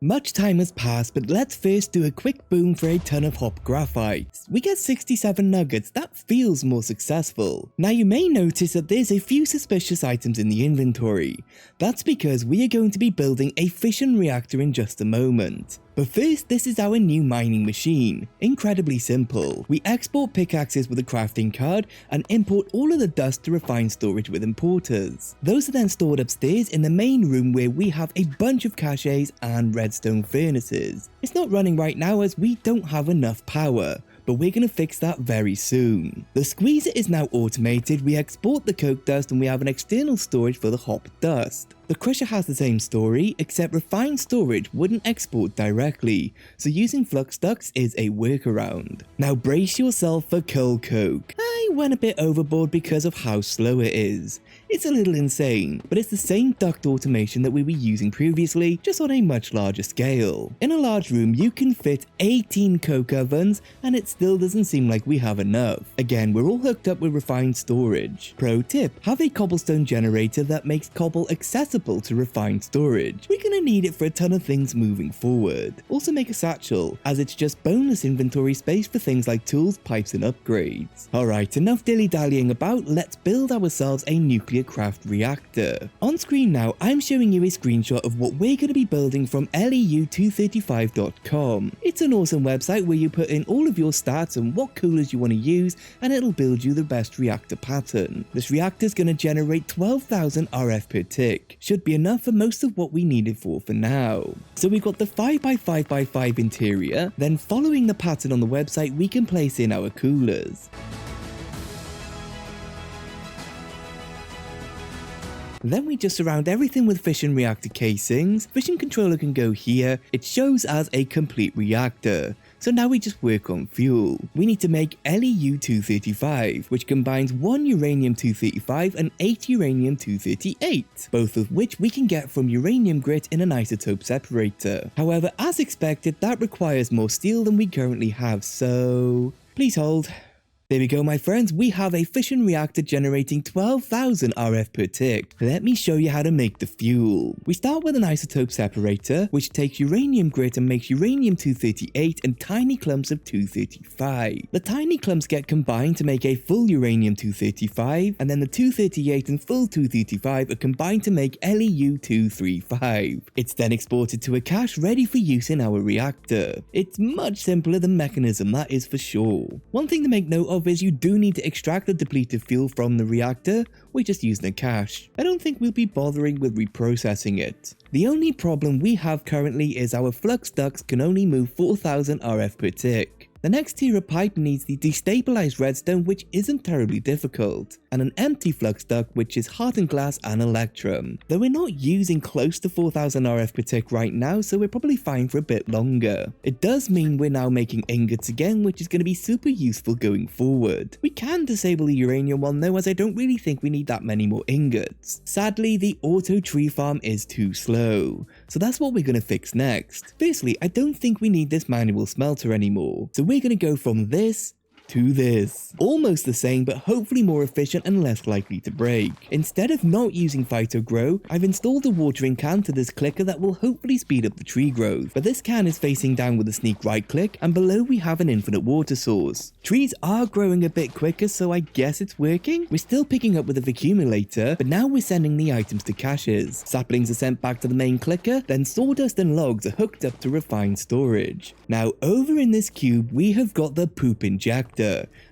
Much time has passed, but let's first do a quick boom for a ton of hop graphite. We get 67 nuggets, that feels more successful. Now you may notice that there's a few suspicious items in the inventory. That's because we are going to be building a fission reactor in just a moment. But first, this is our new mining machine. Incredibly simple. We export pickaxes with a crafting card and import all of the dust to refined storage with importers. Those are then stored upstairs in the main room where we have a bunch of caches and redstone furnaces. It's not running right now as we don't have enough power, but we're going to fix that very soon. The squeezer is now automated, we export the coke dust and we have an external storage for the hop dust. The crusher has the same story, except refined storage wouldn't export directly, so using flux ducts is a workaround. Now brace yourself for coal coke. I went a bit overboard because of how slow it is. It's a little insane, but it's the same duct automation that we were using previously, just on a much larger scale. In a large room, you can fit 18 coke ovens, and it still doesn't seem like we have enough. Again, we're all hooked up with refined storage. Pro tip, have a cobblestone generator that makes cobble accessible to refined storage. We're gonna need it for a ton of things moving forward. Also make a satchel, as it's just bonus inventory space for things like tools, pipes and upgrades. Alright, enough dilly-dallying about, let's build ourselves a nuclear craft reactor. On screen now, I'm showing you a screenshot of what we're gonna be building from leu235.com. It's an awesome website where you put in all of your stats and what coolers you want to use, and it'll build you the best reactor pattern. This reactor is gonna generate 12,000 RF per tick. Should be enough for most of what we needed for now. So we've got the 5x5x5 interior, then following the pattern on the website we can place in our coolers. Then we just surround everything with fission reactor casings. Fission controller can go here, it shows as a complete reactor. So now we just work on fuel. We need to make LEU-235, which combines 1 uranium-235 and 8 uranium-238, both of which we can get from uranium grit in an isotope separator. However, as expected, that requires more steel than we currently have, so please hold. There we go, my friends, we have a fission reactor generating 12,000 RF per tick. Let me show you how to make the fuel. We start with an isotope separator, which takes uranium grit and makes uranium-238 and tiny clumps of 235. The tiny clumps get combined to make a full uranium-235, and then the 238 and full 235 are combined to make LEU-235. It's then exported to a cache ready for use in our reactor. It's much simpler than mechanism, that is for sure. One thing to make note of is you do need to extract the depleted fuel from the reactor. We're just using a cache. I don't think we'll be bothering with reprocessing it. The only problem we have currently is our flux ducts can only move 4,000 RF per tick. The next tier of pipe needs the destabilized redstone, which isn't terribly difficult, and an empty flux duct, which is hardened glass and electrum. Though we're not using close to 4000 RF per tick right now, so we're probably fine for a bit longer. It does mean we're now making ingots again, which is going to be super useful going forward. We can disable the uranium one though, as I don't really think we need that many more ingots. Sadly, the auto tree farm is too slow, so that's what we're going to fix next. Firstly, I don't think we need this manual smelter anymore, so we're going to go from this to this. Almost the same, but hopefully more efficient and less likely to break. Instead of not using phytogrow, I've installed a watering can to this clicker that will hopefully speed up the tree growth. But this can is facing down with a sneak right click, and below we have an infinite water source. Trees are growing a bit quicker, so I guess it's working. We're still picking up with the accumulator, but now we're sending the items to caches. Saplings are sent back to the main clicker, then sawdust and logs are hooked up to refined storage. Now over in this cube, we have got the poop injector,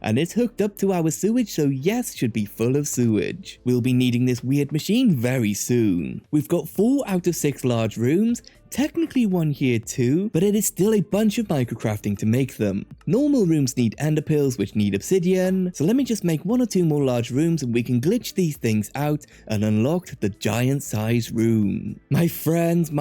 and it's hooked up to our sewage, so yes, should be full of sewage. We'll be needing this weird machine very soon. We've got 4 out of 6 large rooms, technically one here too, but it is still a bunch of microcrafting to make them. Normal rooms need ender pearls, which need obsidian, so let me just make 1 or 2 more large rooms and we can glitch these things out and unlock the giant size room. My friends,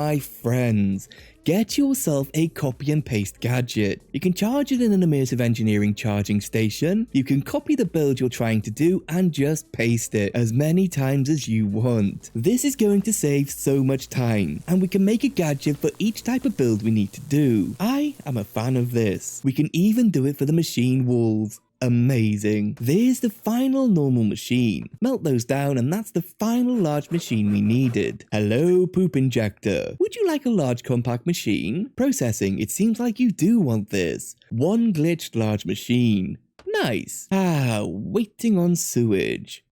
get yourself a copy and paste gadget. You can charge it in an immersive engineering charging station, you can copy the build you're trying to do and just paste it as many times as you want. This is going to save so much time, and we can make a gadget for each type of build we need to do. I am a fan of this. We can even do it for the machine walls. Amazing. There's the final normal machine. Melt those down and that's the final large machine we needed. Hello, poop injector. Would you like a large compact machine? Processing, it seems like you do want this. 1 glitched large machine. Nice. Waiting on sewage.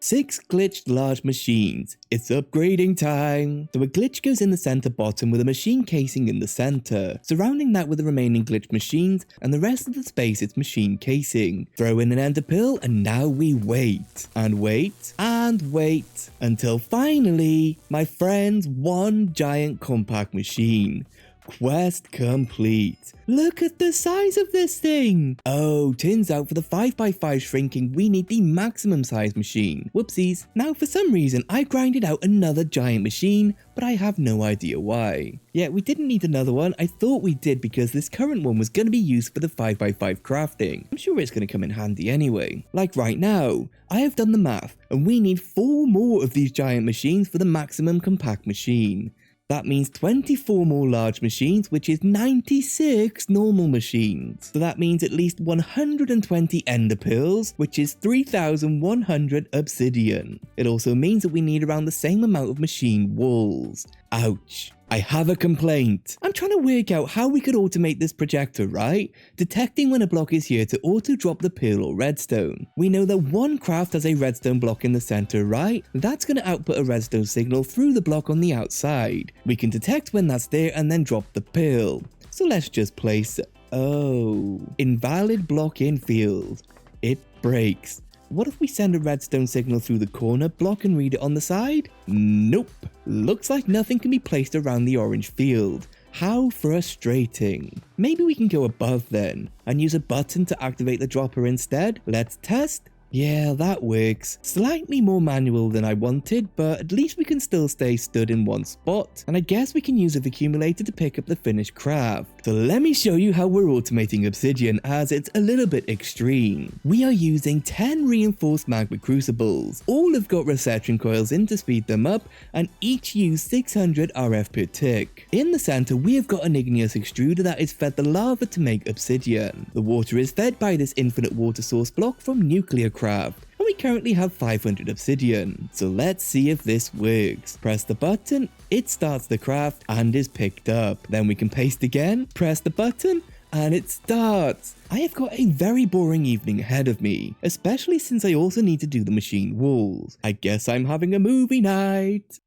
6 glitched large machines. It's upgrading time. So a glitch goes in the center bottom with a machine casing in the center. Surrounding that with the remaining glitched machines, and the rest of the space it's machine casing. Throw in an ender pearl and now we wait. And wait. And wait. Until finally, my friends, 1 giant compact machine. Quest complete. Look at the size of this thing. Oh, turns out for the 5x5 shrinking, we need the maximum size machine. Whoopsies. Now for some reason, I grinded out another giant machine, but I have no idea why. Yeah, we didn't need another one. I thought we did because this current one was going to be used for the 5x5 crafting. I'm sure it's going to come in handy anyway. Like right now, I have done the math, and we need 4 more of these giant machines for the maximum compact machine. That means 24 more large machines, which is 96 normal machines. So that means at least 120 ender pearls, which is 3,100 obsidian. It also means that we need around the same amount of machine walls. Ouch. I have a complaint. I'm trying to work out how we could automate this projector, right? Detecting when a block is here to auto drop the pearl or redstone. We know that one craft has a redstone block in the center, right? That's going to output a redstone signal through the block on the outside. We can detect when that's there and then drop the pearl. So let's just place... Oh, invalid block in field. It breaks. What if we send a redstone signal through the corner block and read it on the side? Nope. Looks like nothing can be placed around the orange field. How frustrating. Maybe we can go above then, and use a button to activate the dropper instead. Let's test. Yeah, that works. Slightly more manual than I wanted, but at least we can still stay stood in one spot. And I guess we can use the accumulator to pick up the finished craft. So let me show you how we're automating obsidian, as it's a little bit extreme. We are using 10 reinforced magma crucibles. All have got reception coils in to speed them up, and each use 600 RF per tick. In the center, we have got an igneous extruder that is fed the lava to make obsidian. The water is fed by this infinite water source block from nuclear craft. And we currently have 500 obsidian. So let's see if this works. Press the button, it starts the craft and is picked up. Then we can paste again, press the button, and it starts. I have got a very boring evening ahead of me, especially since I also need to do the machine walls. I guess I'm having a movie night.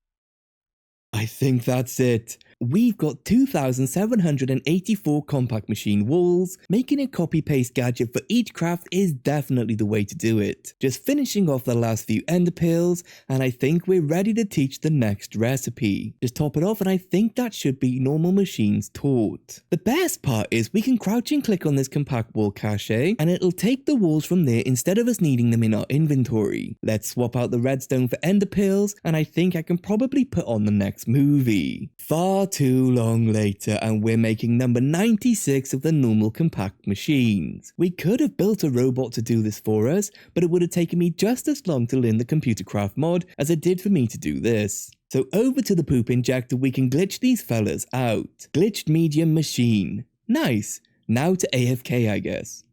I think that's it. We've got 2,784 compact machine walls. Making a copy-paste gadget for each craft is definitely the way to do it. Just finishing off the last few ender pearls, and I think we're ready to teach the next recipe. Just top it off, and I think that should be normal machines taught. The best part is we can crouch and click on this compact wall cache, and it'll take the walls from there instead of us needing them in our inventory. Let's swap out the redstone for ender pearls, and I think I can probably put on the next movie. Far too long later, and we're making number 96 of the normal compact machines. We could have built a robot to do this for us, but it would have taken me just as long to learn the computer craft mod as it did for me to do this. So over to the poop injector, we can glitch these fellas out. Glitched medium machine. Nice. Now to AFK, I guess.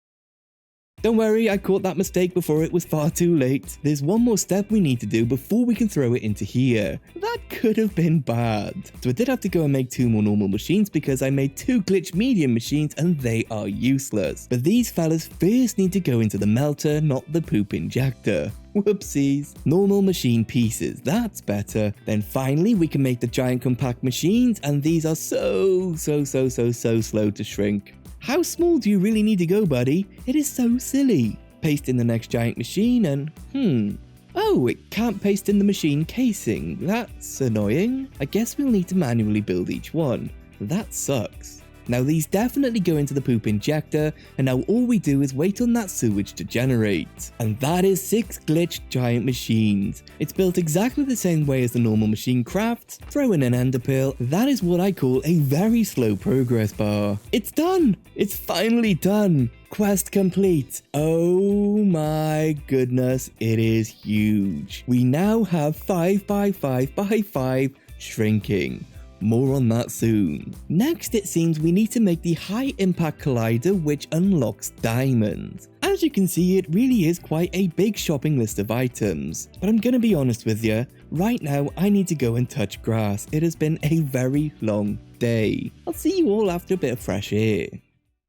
Don't worry, I caught that mistake before it was far too late. There's one more step we need to do before we can throw it into here. That could have been bad. So I did have to go and make 2 more normal machines because I made 2 glitch medium machines and they are useless. But these fellas first need to go into the melter, not the poop injector. Whoopsies. Normal machine pieces, that's better. Then finally we can make the giant compact machines, and these are so slow to shrink. How small do you really need to go, buddy? It is so silly. Paste in the next giant machine and oh, it can't paste in the machine casing. That's annoying. I guess we'll need to manually build each one. That sucks. Now these definitely go into the poop injector, and now all we do is wait on that sewage to generate. And that is 6 glitched giant machines. It's built exactly the same way as the normal machine crafts. Throw in an ender pearl. That is what I call a very slow progress bar. It's done! It's finally done! Quest complete. Oh my goodness, it is huge. We now have 5 by 5 by 5 shrinking. More on that soon. Next, it seems we need to make the high impact collider, which unlocks diamonds. As you can see, it really is quite a big shopping list of items. But I'm gonna be honest with you, right now I need to go and touch grass. It has been a very long day. I'll see you all after a bit of fresh air.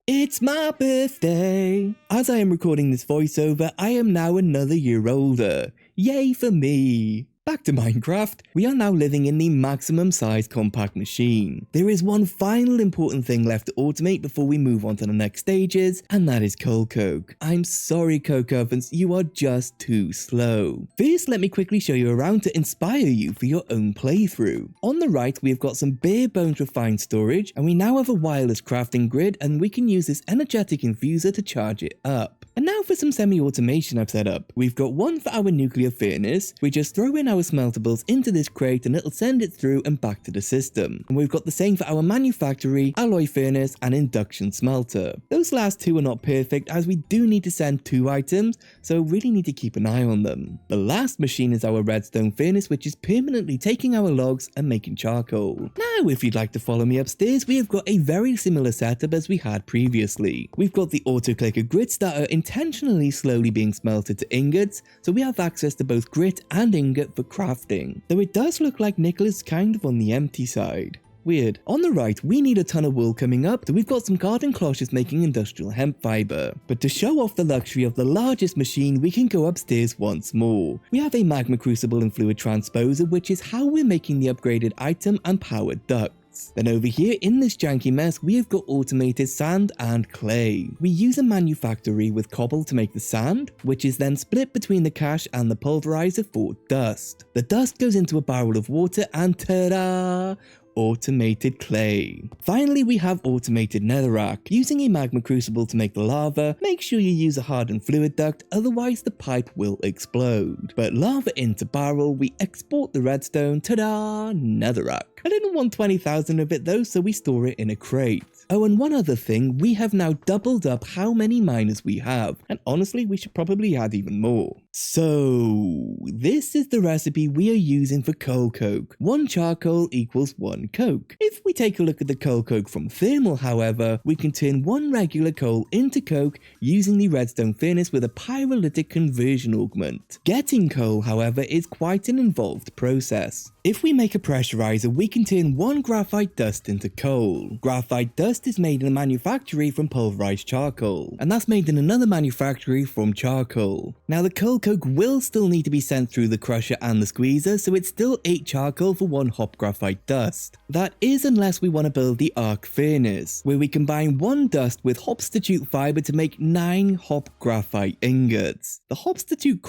It's my birthday! As I am recording this voiceover, I am now another year older. Yay for me! Back to Minecraft, we are now living in the maximum size compact machine. There is one final important thing left to automate before we move on to the next stages, and that is coal coke. I'm sorry, coke ovens, you are just too slow. First, let me quickly show you around to inspire you for your own playthrough. On the right, we have got some bare bones refined storage, and we now have a wireless crafting grid, and we can use this energetic infuser to charge it up. And now for some semi-automation I've set up. We've got one for our nuclear furnace. We just throw in our smeltables into this crate and it'll send it through and back to the system. And we've got the same for our manufactory, alloy furnace and induction smelter. Those last two are not perfect as we do need to send 2 items, so really need to keep an eye on them. The last machine is our redstone furnace, which is permanently taking our logs and making charcoal. Now if you'd like to follow me upstairs, we have got a very similar setup as we had previously. We've got the auto clicker grits that are intentionally slowly being smelted to ingots, so we have access to both grit and ingot for crafting, though it does look like nickel is kind of on the empty side. Weird. On the right, we need a ton of wool coming up, so we've got some garden cloches making industrial hemp fiber. But to show off the luxury of the largest machine, we can go upstairs once more. We have a magma crucible and fluid transposer, which is how we're making the upgraded item and powered duct. Then over here in this janky mess, we have got automated sand and clay. We use a manufactory with cobble to make the sand, which is then split between the cache and the pulverizer for dust. The dust goes into a barrel of water and ta-da! Automated clay. Finally, we have automated netherrack. Using a magma crucible to make the lava, make sure you use a hardened fluid duct, otherwise the pipe will explode. But lava into barrel, we export the redstone, ta-da, netherrack. I didn't want 20,000 of it though, so we store it in a crate. Oh, and one other thing, we have now doubled up how many miners we have, and honestly, we should probably add even more. So, this is the recipe we are using for coal coke. 1 charcoal equals 1 coke. If we take a look at the coal coke from thermal, however, we can turn 1 regular coal into coke using the redstone furnace with a pyrolytic conversion augment. Getting coal, however, is quite an involved process. If we make a pressurizer, we can turn 1 graphite dust into coal. Graphite dust is made in a manufactory from pulverized charcoal, and that's made in another manufactory from charcoal. Now the coal coke will still need to be sent through the crusher and the squeezer, so it's still 8 charcoal for 1 hop graphite dust. That is unless we want to build the arc furnace, where we combine 1 dust with hopstitute fiber to make 9 hop graphite ingots. The hopstitute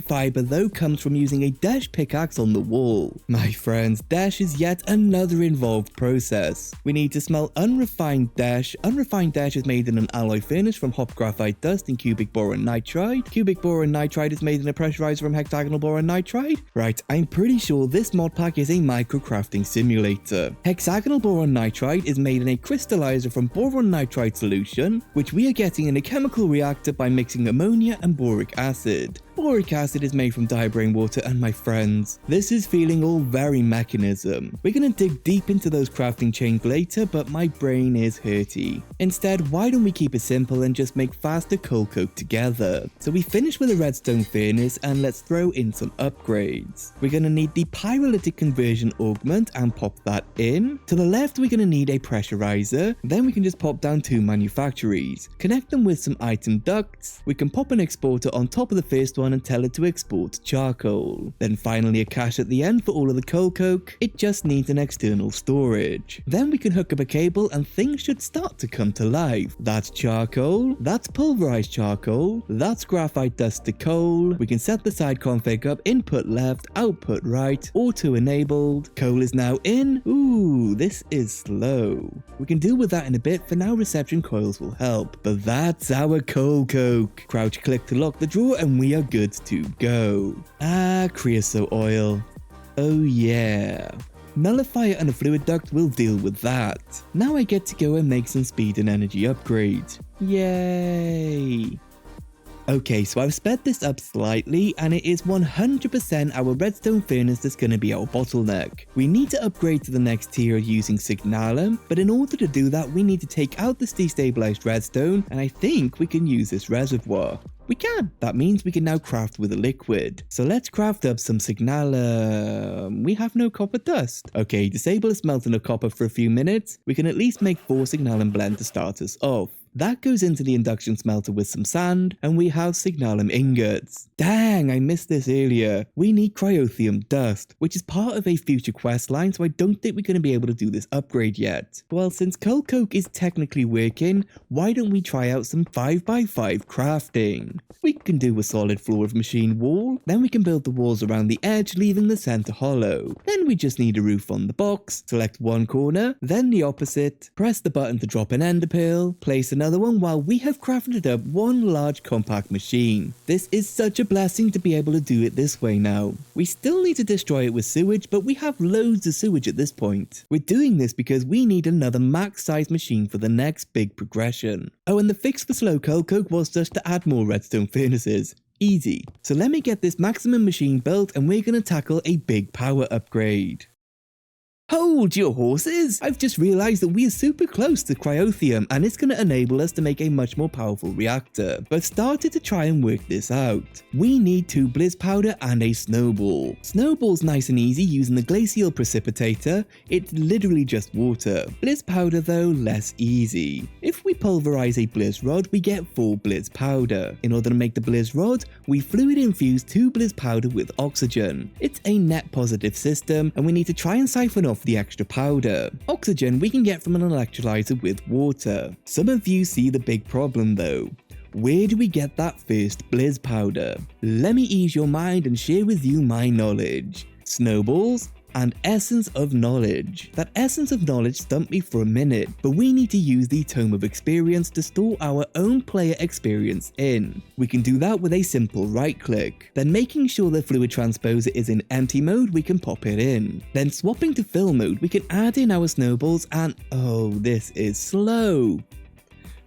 fiber though comes from using a desch pickaxe on the wall. My friends, desch is yet another involved process. We need to smelt unrefined desch. Unrefined desch is made in an alloy furnace from hop graphite dust and cubic boron nitride. Cubic boron nitride is made in a pressurizer from hexagonal boron nitride. Right, I'm pretty sure this mod pack is a micro crafting simulator. Hexagonal boron nitride is made in a crystallizer from boron nitride solution, which we are getting in a chemical reactor by mixing ammonia and boric acid. Boric acid is made from dibrain water, and my friends, this is feeling all very mechanism. We're gonna dig deep into those crafting chains later, but my brain is hurty. Instead, why don't we keep it simple and just make faster coal coke together? So we finish with a redstone furnace, and let's throw in some upgrades. We're gonna need the pyrolytic conversion augment and pop that in. To the left, we're gonna need a pressurizer. Then we can just pop down 2 manufactories, connect them with some item ducts. We can pop an exporter on top of the first one and tell it to export charcoal. Then finally a cache at the end for all of the coal coke. It just needs an external storage. Then we can hook up a cable and things should start to come to life. That's charcoal, that's pulverized charcoal, that's graphite dust to coal. We can set the side config up, input left, output right, auto enabled. Coal is now in. Ooh, this is slow. We can deal with that in a bit. For now, reception coils will help. But that's our coal coke. Crouch click to lock the drawer and we are good to go. Creosote oil. Oh yeah. Nullifier and a fluid duct will deal with that. Now I get to go and make some speed and energy upgrades. Yay! Okay, so I've sped this up slightly, and it is 100% our redstone furnace that's going to be our bottleneck. We need to upgrade to the next tier using signalum, but in order to do that we need to take out this destabilized redstone, and I think we can use this reservoir. We can. That means we can now craft with a liquid. So let's craft up some signalum. We have no copper dust. Okay, disable the smelting of copper for a few minutes. We can at least make 4 signalum blend to start us off. That goes into the induction smelter with some sand, and we have signalum ingots. Dang, I missed this earlier. We need cryothium dust, which is part of a future quest line, so I don't think we're going to be able to do this upgrade yet. Well, since coal coke is technically working, why don't we try out some 5x5 crafting? We can do a solid floor of machine wall, then we can build the walls around the edge, leaving the center hollow. Then we just need a roof on the box, select one corner, then the opposite, press the button to drop an ender pearl, place another one while we have crafted up one large compact machine. This is such a blessing to be able to do it this way now. We still need to destroy it with sewage, but we have loads of sewage at this point. We're doing this because we need another max size machine for the next big progression. Oh, and the fix for slow coal coke was just to add more redstone furnaces. Easy. So let me get this maximum machine built and we're going to tackle a big power upgrade. Hold your horses! I've just realised that we are super close to cryothium and it's going to enable us to make a much more powerful reactor. But I've started to try and work this out. We need 2 blizz powder and a snowball. Snowball's nice and easy using the glacial precipitator. It's literally just water. Blizz powder though, less easy. If we pulverise a blizz rod, we get 4 blizz powder. In order to make the blizz rod, we fluid infuse 2 blizz powder with oxygen. It's a net positive system and we need to try and siphon off the extra powder. Oxygen we can get from an electrolyzer with water. Some of you see the big problem though. Where do we get that first blizz powder? Let me ease your mind and share with you my knowledge. Snowballs and essence of knowledge. That essence of knowledge stumped me for a minute, but we need to use the tome of experience to store our own player experience in. We can do that with a simple right click. Then making sure the fluid transposer is in empty mode, we can pop it in. Then swapping to fill mode, we can add in our snowballs and oh, this is slow.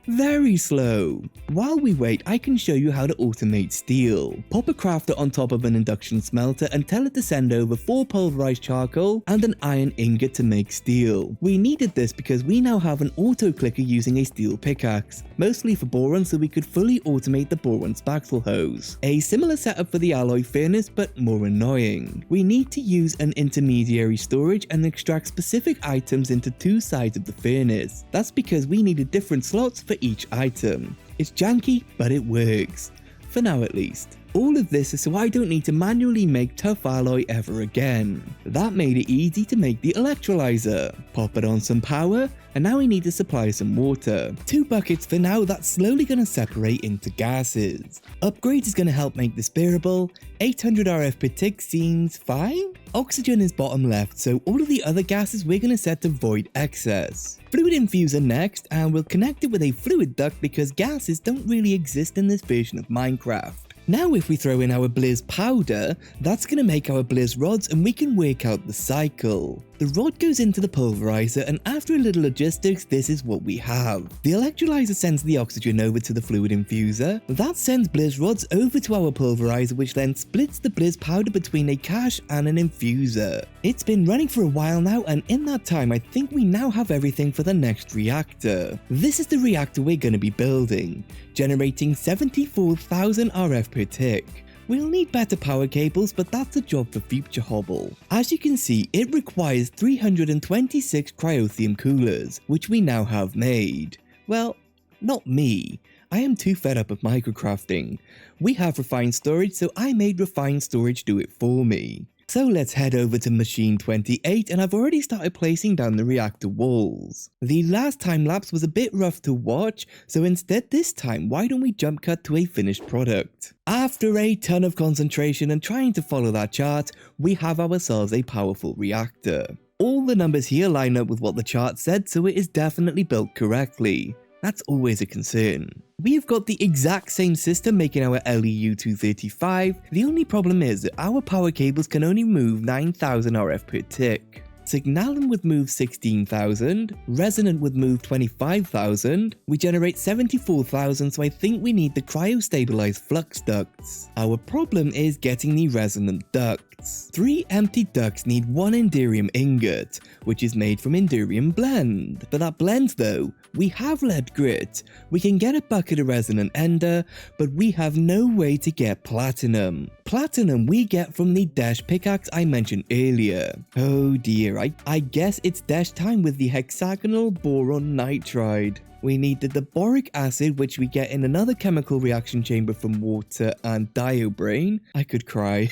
Very slow. While we wait, I can show you how to automate steel. Pop a crafter on top of an induction smelter and tell it to send over 4 pulverized charcoal and an iron ingot to make steel. We needed this because we now have an auto clicker using a steel pickaxe, mostly for boron so we could fully automate the boron spaxel hose. A similar setup for the alloy furnace but more annoying. We need to use an intermediary storage and extract specific items into 2 sides of the furnace. That's because we needed different slots for each item. It's janky, but it works. for now at least. All of this is so I don't need to manually make tough alloy ever again. That made it easy to make the electrolyzer. Pop it on some power, and now we need to supply some water. 2 buckets for now, that's slowly going to separate into gases. Upgrade is going to help make this bearable. 800 RF per tick seems fine. Oxygen is bottom left, so all of the other gases we're going to set to void excess. Fluid infuser next, and we'll connect it with a fluid duct because gases don't really exist in this version of Minecraft. Now if we throw in our Blizz powder, that's going to make our Blizz rods and we can work out the cycle. The rod goes into the pulverizer, and after a little logistics, this is what we have. The electrolyzer sends the oxygen over to the fluid infuser. That sends Blizz rods over to our pulverizer, which then splits the Blizz powder between a cache and an infuser. It's been running for a while now, and in that time I think we now have everything for the next reactor. This is the reactor we're going to be building, generating 74,000 RF per tick. We'll need better power cables, but that's a job for future Hobble. As you can see, it requires 326 cryotheum coolers, which we now have made. Well, not me. I am too fed up of microcrafting. We have refined storage, so I made refined storage do it for me. So let's head over to machine 28, and I've already started placing down the reactor walls. The last time lapse was a bit rough to watch, so instead this time why don't we jump cut to a finished product. After a ton of concentration and trying to follow that chart, we have ourselves a powerful reactor. All the numbers here line up with what the chart said, so it is definitely built correctly. That's always a concern. We've got the exact same system making our LEU-235, the only problem is that our power cables can only move 9,000 RF per tick. Signalum would move 16,000, Resonant would move 25,000, we generate 74,000, so I think we need the cryo-stabilized flux ducts. Our problem is getting the resonant ducts. 3 empty ducts need 1 Enderium ingot, which is made from Enderium blend. For that blend though, we have lead grit. We can get a bucket of resonant ender, but we have no way to get platinum. Platinum we get from the desch pickaxe I mentioned earlier. Oh dear, I guess it's desch time with the hexagonal boron nitride. We needed the boric acid, which we get in another chemical reaction chamber from water and diobrain. I could cry.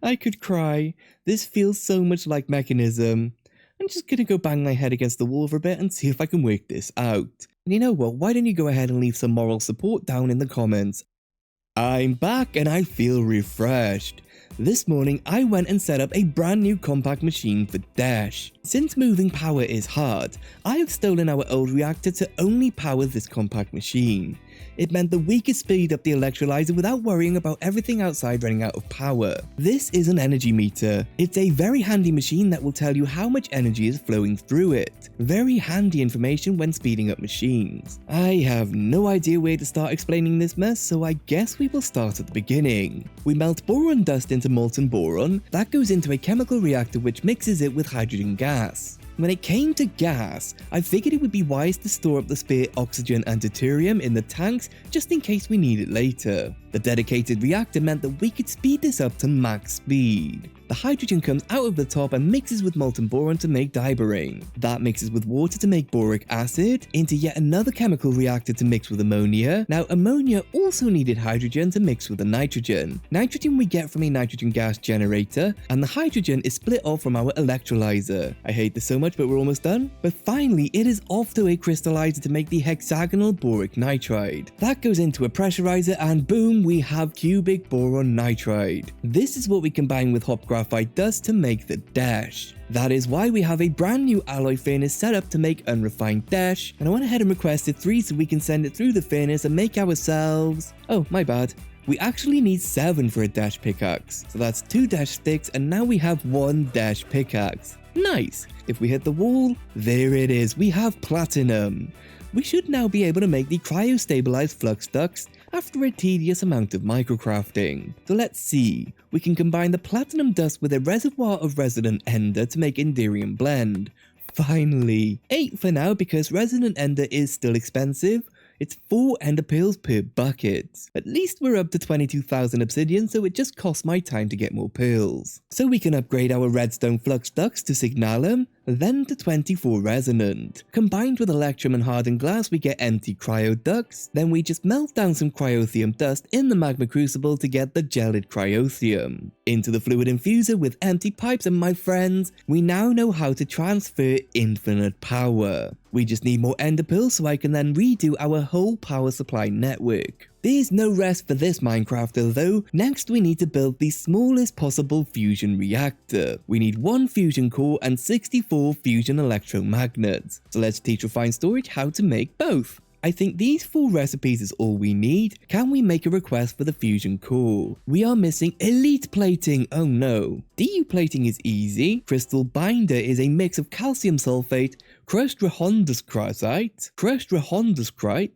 I could cry. This feels so much like Mechanism. I'm just gonna go bang my head against the wall for a bit and see if I can work this out. And you know what, why don't you go ahead and leave some moral support down in the comments. I'm back and I feel refreshed. This morning I went and set up a brand new compact machine for desch. Since moving power is hard, I have stolen our old reactor to only power this compact machine. It meant that we could speed up the electrolyzer without worrying about everything outside running out of power. This is an energy meter. It's a very handy machine that will tell you how much energy is flowing through it. Very handy information when speeding up machines. I have no idea where to start explaining this mess, so I guess we will start at the beginning. We melt boron dust into molten boron. That goes into a chemical reactor which mixes it with hydrogen gas. When it came to gas, I figured it would be wise to store up the spare oxygen and deuterium in the tanks just in case we need it later. The dedicated reactor meant that we could speed this up to max speed. The hydrogen comes out of the top and mixes with molten boron to make diborane. That mixes with water to make boric acid, into yet another chemical reactor to mix with ammonia. Now ammonia also needed hydrogen to mix with the nitrogen. Nitrogen we get from a nitrogen gas generator, and the hydrogen is split off from our electrolyzer. I hate this so much, but we're almost done. But finally it is off to a crystallizer to make the hexagonal boric nitride. That goes into a pressurizer and boom, we have cubic boron nitride. This is what we combine with hop graphite dust to make the desch. That is why we have a brand new alloy furnace set up to make unrefined desch, and I went ahead and requested 3 so we can send it through the furnace and make ourselves... oh, my bad. We actually need 7 for a desch pickaxe. So that's 2 desch sticks, and now we have 1 desch pickaxe. Nice! If we hit the wall, there it is, we have platinum. We should now be able to make the cryo-stabilized flux ducts after a tedious amount of microcrafting. So let's see, we can combine the platinum dust with a reservoir of resonant ender to make Enderium blend. Finally! 8 for now because resonant ender is still expensive. It's 4 ender pearls per bucket. At least we're up to 22,000 obsidian, so it just costs my time to get more pearls. So we can upgrade our redstone flux ducts to signalum, then to 24 resonant. Combined with electrum and hardened glass, we get empty cryo ducts. Then we just melt down some cryotheum dust in the magma crucible to get the gelid cryotheum. Into the fluid infuser with empty pipes, and my friends, we now know how to transfer infinite power. We just need more ender pearls so I can then redo our whole power supply network. There's no rest for this Minecrafter though. Next we need to build the smallest possible fusion reactor. We need 1 fusion core and 64 fusion electromagnets. So let's teach Refined Storage how to make both. I think these 4 recipes is all we need. Can we make a request for the fusion core? We are missing elite plating, oh no. DU plating is easy. Crystal binder is a mix of calcium sulfate, crushed rhondoscrite,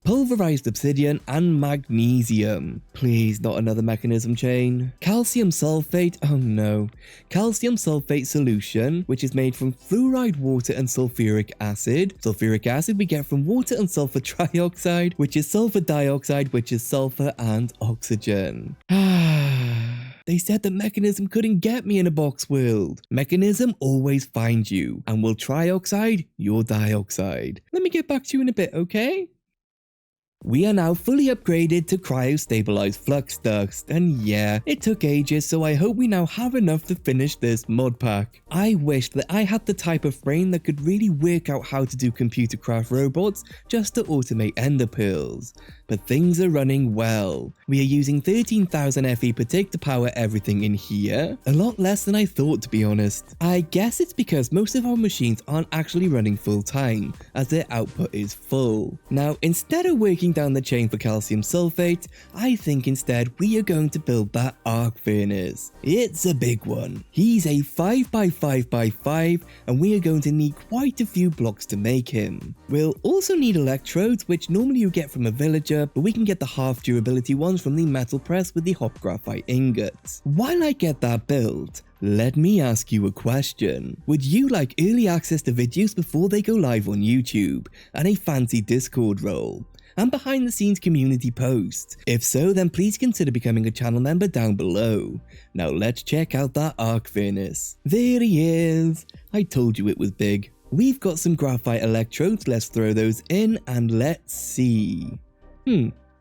pulverized obsidian, and magnesium. Please, not another mechanism chain. Calcium sulfate, oh no. Calcium sulfate solution, which is made from fluoride water and sulfuric acid. Sulfuric acid we get from water and sulfur trioxide, which is sulfur dioxide, which is sulfur and oxygen. They said that Mechanism couldn't get me in a box world. Mechanism always finds you, and will trioxide your dioxide. Let me get back to you in a bit, okay? We are now fully upgraded to cryo-stabilized flux ducts, and yeah, it took ages, so I hope we now have enough to finish this mod pack. I wish that I had the type of brain that could really work out how to do computer craft robots just to automate ender pearls. But things are running well. We are using 13,000 FE per tick to power everything in here. A lot less than I thought, to be honest. I guess it's because most of our machines aren't actually running full time, as their output is full. Now, instead of working down the chain for calcium sulfate, I think instead we are going to build that arc furnace. It's a big one. He's a 5x5x5, and we are going to need quite a few blocks to make him. We'll also need electrodes, which normally you get from a villager, but we can get the half durability ones from the metal press with the hop graphite ingots. While I get that built, let me ask you a question. Would you like early access to videos before they go live on YouTube, and a fancy Discord role, and behind the scenes community posts? If so, then please consider becoming a channel member down below. Now let's check out that arc furnace. There he is. I told you it was big. We've got some graphite electrodes, let's throw those in and let's see.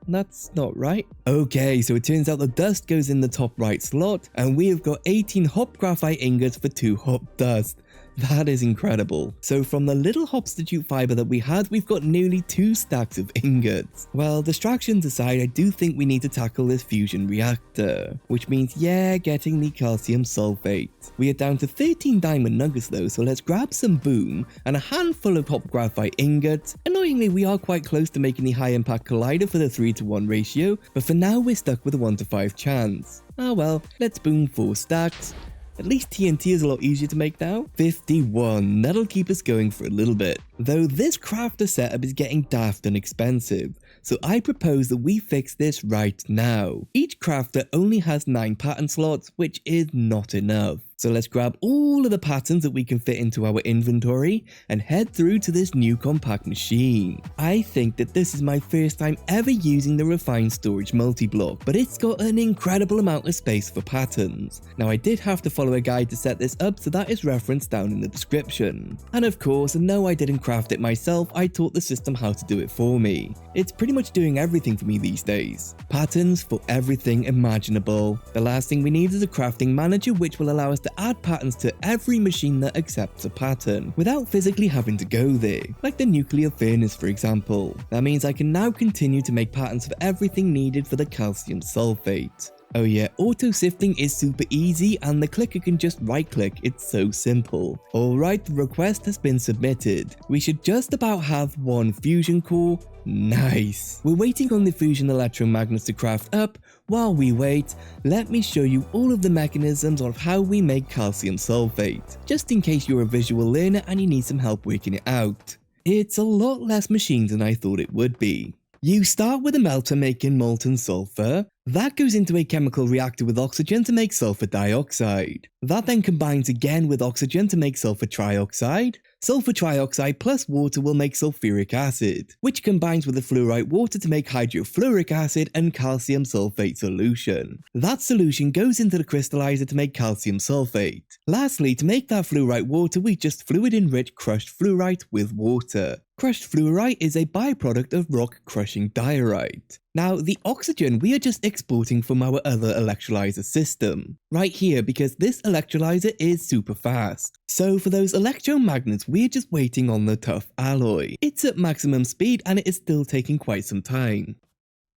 That's not right. Okay, so it turns out the dust goes in the top right slot, and we have got 18 hop graphite ingots for 2 hop dust. That is incredible. So from the little hop substitute fiber that we had, we've got nearly 2 stacks of ingots. Well, distractions aside, I do think we need to tackle this fusion reactor, which means, yeah, getting the calcium sulfate. We are down to 13 diamond nuggets though, so let's grab some boom and a handful of hop graphite ingots. Annoyingly, we are quite close to making the high impact collider for the 3:1 ratio, but for now we're stuck with a 1:5 chance. Ah well, let's boom 4 stacks. At least TNT is a lot easier to make now. 51, that'll keep us going for a little bit. Though this crafter setup is getting daft and expensive, so I propose that we fix this right now. Each crafter only has 9 pattern slots, which is not enough. So let's grab all of the patterns that we can fit into our inventory and head through to this new compact machine. I think that this is my first time ever using the refined storage multi-block, but it's got an incredible amount of space for patterns. Now I did have to follow a guide to set this up, so that is referenced down in the description. And of course, no, I didn't craft it myself, I taught the system how to do it for me. It's pretty much doing everything for me these days. Patterns for everything imaginable. The last thing we need is a crafting manager, which will allow us to add patterns to every machine that accepts a pattern without physically having to go there, like the nuclear furnace for example. That means I can now continue to make patterns for everything needed for the calcium sulfate. Oh yeah, auto sifting is super easy and the clicker can just right click, it's so simple. Alright, the request has been submitted. We should just about have 1 fusion core. Nice. We're waiting on the fusion electromagnets to craft up. While we wait, let me show you all of the mechanisms of how we make calcium sulfate, just in case you're a visual learner and you need some help working it out. It's a lot less machines than I thought it would be. You start with a melter making molten sulfur. That goes into a chemical reactor with oxygen to make sulfur dioxide. That then combines again with oxygen to make sulfur trioxide. Sulfur trioxide plus water will make sulfuric acid, which combines with the fluorite water to make hydrofluoric acid and calcium sulfate solution. That solution goes into the crystallizer to make calcium sulfate. Lastly, to make that fluorite water, we just fluid enrich crushed fluorite with water. Crushed fluorite is a byproduct of rock crushing diorite. Now, the oxygen we are just exporting from our other electrolyzer system, right here, because this electrolyzer is super fast. So for those electromagnets, we're just waiting on the tough alloy. It's at maximum speed and it is still taking quite some time.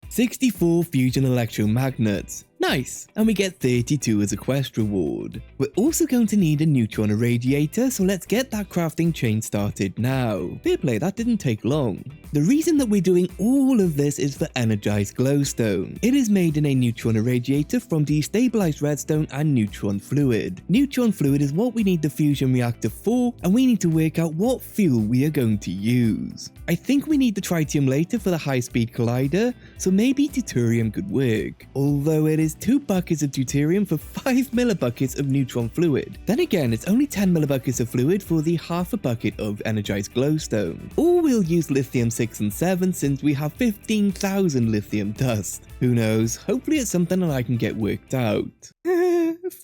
64 fusion electromagnets. Nice! And we get 32 as a quest reward. We're also going to need a neutron irradiator, so let's get that crafting chain started now. Fair play, that didn't take long. The reason that we're doing all of this is for energized glowstone. It is made in a neutron irradiator from destabilized redstone and neutron fluid. Neutron fluid is what we need the fusion reactor for, and we need to work out what fuel we are going to use. I think we need the tritium later for the high-speed collider, so maybe deuterium could work. Although it is 2 buckets of deuterium for 5 millibuckets of neutron fluid. Then again, it's only 10 millibuckets of fluid for the half a bucket of energized glowstone. Or we'll use lithium 6 and 7 since we have 15,000 lithium dust. Who knows, hopefully it's something that I can get worked out.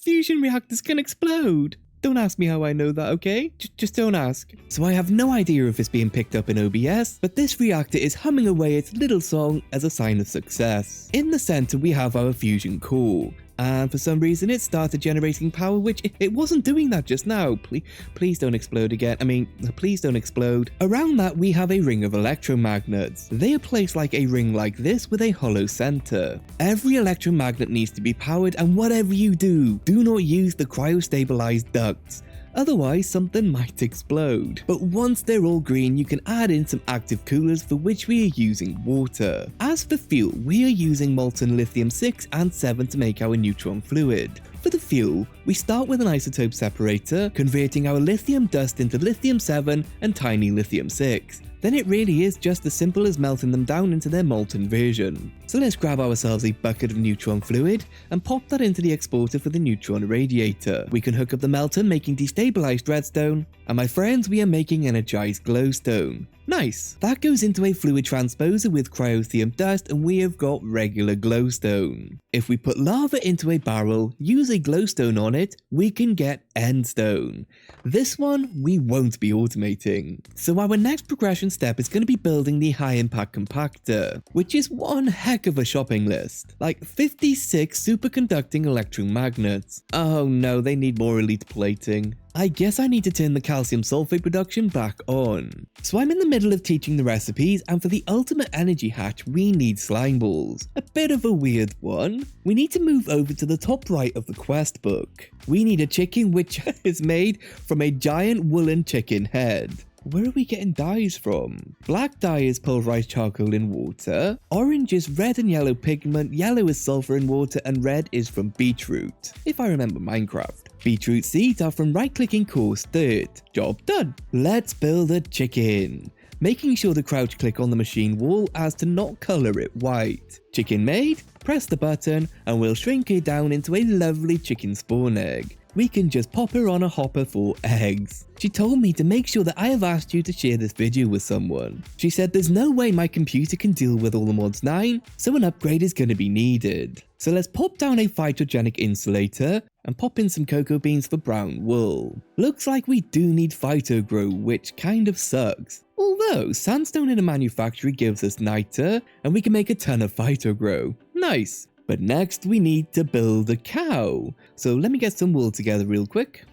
Fusion reactors can explode. Don't ask me how I know that, okay? Just don't ask. So I have no idea if it's being picked up in OBS, but this reactor is humming away its little song as a sign of success. In the center we have our fusion core, and for some reason it started generating power, which it wasn't doing that just now. Please don't explode again. Please don't explode. Around that we have a ring of electromagnets. They are placed like a ring like this with a hollow center. Every electromagnet needs to be powered, and whatever you do, do not use the cryostabilized ducts. Otherwise, something might explode. But once they're all green, you can add in some active coolers for which we are using water. As for fuel, we are using molten lithium 6 and 7 to make our neutron fluid. For the fuel, we start with an isotope separator, converting our lithium dust into lithium 7 and tiny lithium 6. Then it really is just as simple as melting them down into their molten version. So let's grab ourselves a bucket of neutron fluid and pop that into the exporter for the neutron irradiator. We can hook up the melter, making destabilized redstone, and my friends, we are making energized glowstone. Nice! That goes into a fluid transposer with cryothium dust, and we have got regular glowstone. If we put lava into a barrel, use a glowstone on it, we can get endstone. This one we won't be automating. So our next progression step is going to be building the high impact compactor, which is one heck of a shopping list. Like 56 superconducting electromagnets. Oh no, they need more elite plating. I guess I need to turn the calcium sulfate production back on. So I'm in the middle of teaching the recipes, and for the ultimate energy hatch we need slime balls. A bit of a weird one. We need to move over to the top right of the quest book. We need a chicken which is made from a giant woolen chicken head. Where are we getting dyes from? Black dye is pulverized charcoal in water, orange is red and yellow pigment, yellow is sulfur in water, and red is from beetroot, if I remember Minecraft. Beetroot seeds are from right-clicking coarse dirt. Job done. Let's build a chicken. Making sure to crouch click on the machine wall as to not colour it white. Chicken made, press the button, and we'll shrink it down into a lovely chicken spawn egg. We can just pop her on a hopper for eggs. She told me to make sure that I have asked you to share this video with someone. She said there's no way my computer can deal with all the mods 9, so an upgrade is going to be needed. So let's pop down a phytogenic insulator and pop in some cocoa beans for brown wool. Looks like we do need phytogrow, which kind of sucks. Although sandstone in a manufactory gives us niter, and we can make a ton of phytogrow. Nice. But next we need to build a cow. So let me get some wool together real quick.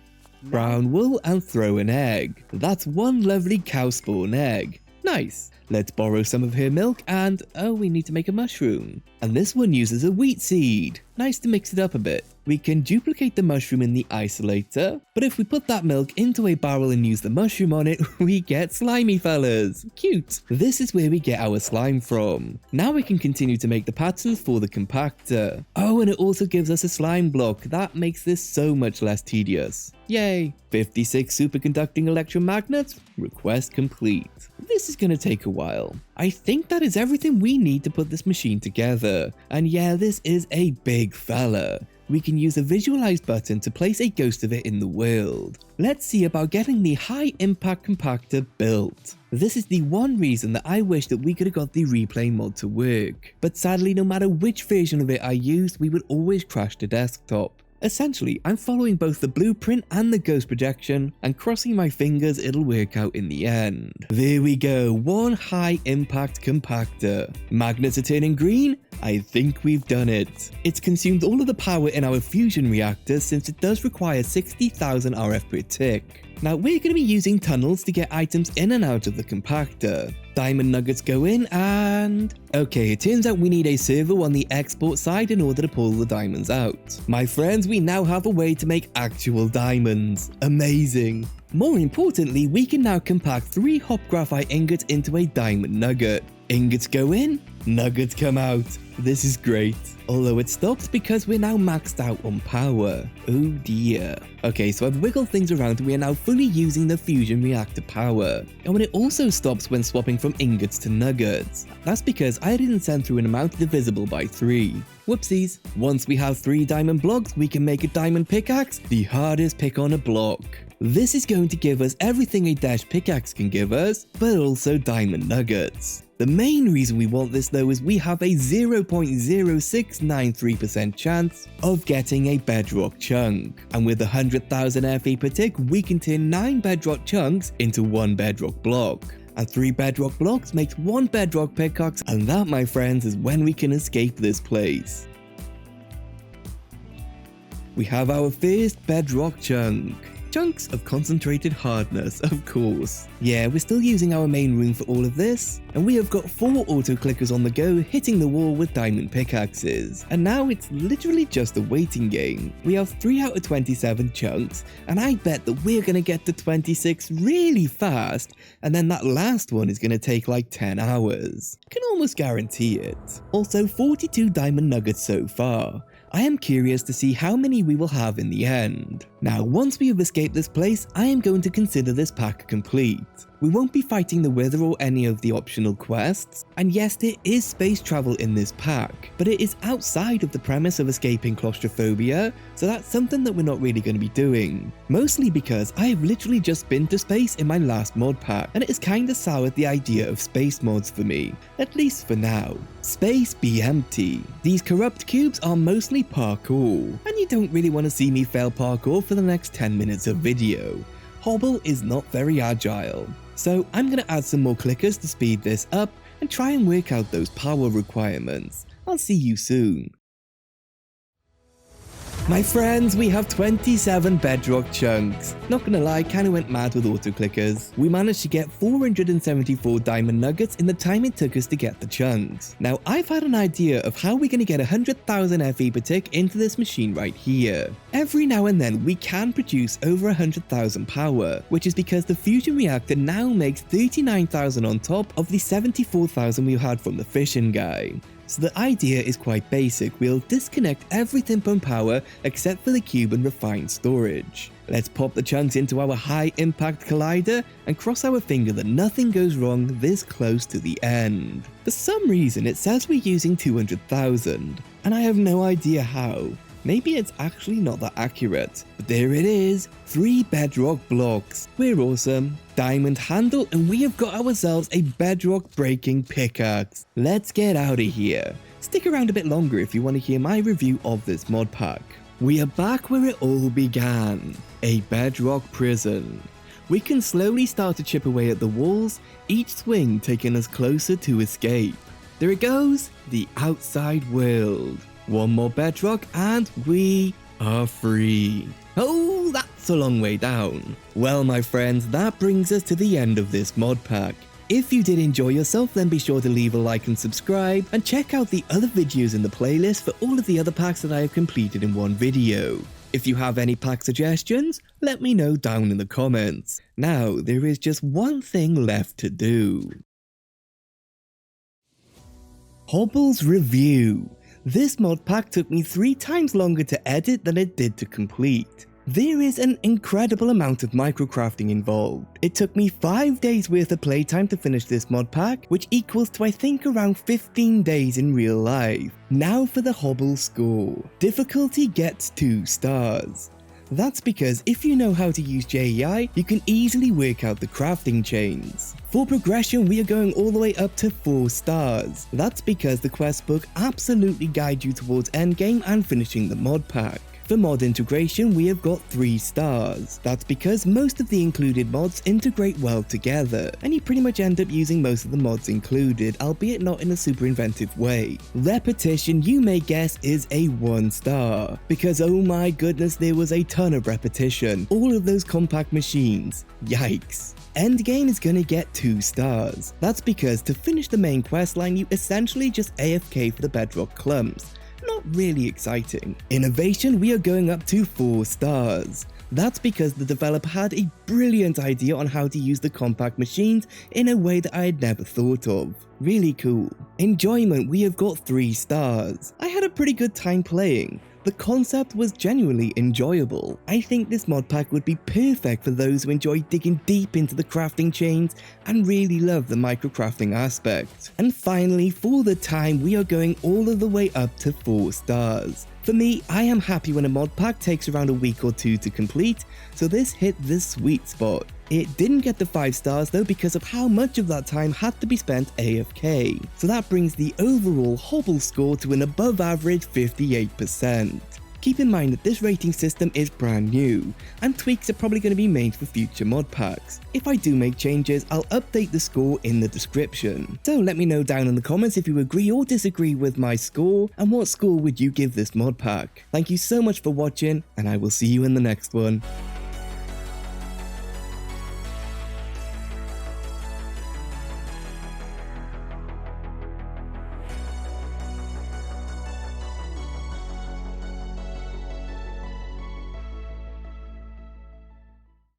Brown wool and throw an egg. That's one lovely cow spawn egg. Nice. Let's borrow some of her milk and, oh, we need to make a mushroom. And this one uses a wheat seed. nice to mix it up a bit. We can duplicate the mushroom in the isolator, but if we put that milk into a barrel and use the mushroom on it, we get slimy fellas. Cute. This is where we get our slime from. Now we can continue to make the patterns for the compactor. Oh, and it also gives us a slime block. That makes this so much less tedious. Yay. 56 superconducting electromagnets. Request complete. This is going to take a while. I think that is everything we need to put this machine together. And yeah, this is a big fella. We can use a visualized button to place a ghost of it in the world. Let's see about getting the high impact compactor built. This is the one reason that I wish that we could have got the replay mod to work. But sadly, no matter which version of it I used, we would always crash the desktop. Essentially, I'm following both the blueprint and the ghost projection, and crossing my fingers it'll work out in the end. There we go, one high impact compactor. Magnets are turning green. I think we've done it. It's consumed all of the power in our fusion reactors since it does require 60,000 RF per tick. Now we're going to be using tunnels to get items in and out of the compactor. Diamond nuggets go in and... Okay, it turns out we need a servo on the export side in order to pull the diamonds out. My friends, we now have a way to make actual diamonds. Amazing. More importantly, we can now compact 3 hop graphite ingots into a diamond nugget. Ingots go in, nuggets come out. This is great. Although it stops because we're now maxed out on power. Oh dear. Okay, so I've wiggled things around and we are now fully using the fusion reactor power. And when it also stops when swapping from ingots to nuggets. That's because I didn't send through an amount divisible by 3. Whoopsies. Once we have 3 diamond blocks, we can make a diamond pickaxe, the hardest pick on a block. This is going to give us everything a desch pickaxe can give us, but also diamond nuggets. The main reason we want this though is we have a 0.0693% chance of getting a bedrock chunk. And with 100,000 FE per tick, we can turn 9 bedrock chunks into 1 bedrock block. And 3 bedrock blocks makes 1 bedrock pickaxe, and that, my friends, is when we can escape this place. We have our first bedrock chunk. Chunks of concentrated hardness, of course. Yeah, we're still using our main room for all of this, and we have got 4 auto clickers on the go hitting the wall with diamond pickaxes. And now it's literally just a waiting game. We have 3 out of 27 chunks, and I bet that we're gonna get to 26 really fast, and then that last one is gonna take like 10 hours. I can almost guarantee it. Also, 42 diamond nuggets so far. I am curious to see how many we will have in the end. Now, once we have escaped this place, I am going to consider this pack complete. We won't be fighting the Wither or any of the optional quests, and yes, there is space travel in this pack, but it is outside of the premise of escaping claustrophobia, so that's something that we're not really going to be doing. Mostly because I have literally just been to space in my last mod pack, and it has kinda soured the idea of space mods for me, at least for now. Space be empty. These corrupt cubes are mostly parkour, and you don't really want to see me fail parkour for the next 10 minutes of video. Hobble is not very agile. So I'm going to add some more clickers to speed this up and try and work out those power requirements. I'll see you soon. My friends, we have 27 bedrock chunks. Not gonna lie, kinda went mad with auto clickers. We managed to get 474 diamond nuggets in the time it took us to get the chunks. Now, I've had an idea of how we're gonna get 100,000 FE per tick into this machine right here. Every now and then, we can produce over 100,000 power, which is because the fusion reactor now makes 39,000 on top of the 74,000 we had from the fission guy. So the idea is quite basic. We'll disconnect everything from power except for the cube and refined storage. Let's pop the chunks into our high impact collider and cross our finger that nothing goes wrong this close to the end. For some reason it says we're using 200,000 and I have no idea how. Maybe it's actually not that accurate, but there it is, 3 bedrock blocks. We're awesome. Diamond handle, and we have got ourselves a bedrock breaking pickaxe. Let's get out of here. Stick around a bit longer if you want to hear my review of this mod pack. We are back where it all began, a bedrock prison. We can slowly start to chip away at the walls, each swing taking us closer to escape. There it goes, the outside world. One more bedrock and we are free. Oh, that's a long way down. Well, my friends, that brings us to the end of this mod pack. If you did enjoy yourself, then be sure to leave a like and subscribe, and check out the other videos in the playlist for all of the other packs that I have completed in one video. If you have any pack suggestions, let me know down in the comments. Now, there is just one thing left to do. Hobble's review. This mod pack took me 3 times longer to edit than it did to complete. There is an incredible amount of microcrafting involved. It took me 5 days worth of playtime to finish this mod pack, which equals to I think around 15 days in real life. Now for the Hobble score. Difficulty gets 2 stars. That's because if you know how to use JEI, you can easily work out the crafting chains. For progression, we are going all the way up to 4 stars. That's because the quest book absolutely guides you towards endgame and finishing the mod pack. For mod integration, we have got 3 stars. That's because most of the included mods integrate well together, and you pretty much end up using most of the mods included, albeit not in a super inventive way. Repetition, you may guess, is a 1 star, because oh my goodness, there was a ton of repetition. All of those compact machines. Yikes. Endgame is gonna get 2 stars. That's because to finish the main questline, you essentially just AFK for the bedrock clumps. Not really exciting. Innovation, we are going up to 4 stars. That's because the developer had a brilliant idea on how to use the compact machines in a way that I had never thought of. Really cool. Enjoyment, we have got 3 stars. I had a pretty good time playing. The concept was genuinely enjoyable. I think this mod pack would be perfect for those who enjoy digging deep into the crafting chains and really love the microcrafting aspect. And finally, for the time, we are going all of the way up to 4 stars. For me, I am happy when a mod pack takes around a week or 2 to complete, so this hit the sweet spot. It didn't get the 5 stars though because of how much of that time had to be spent AFK, so that brings the overall Hobble score to an above average 58%. Keep in mind that this rating system is brand new, and tweaks are probably going to be made for future mod packs. If I do make changes, I'll update the score in the description. So let me know down in the comments if you agree or disagree with my score, and what score would you give this mod pack. Thank you so much for watching, and I will see you in the next one.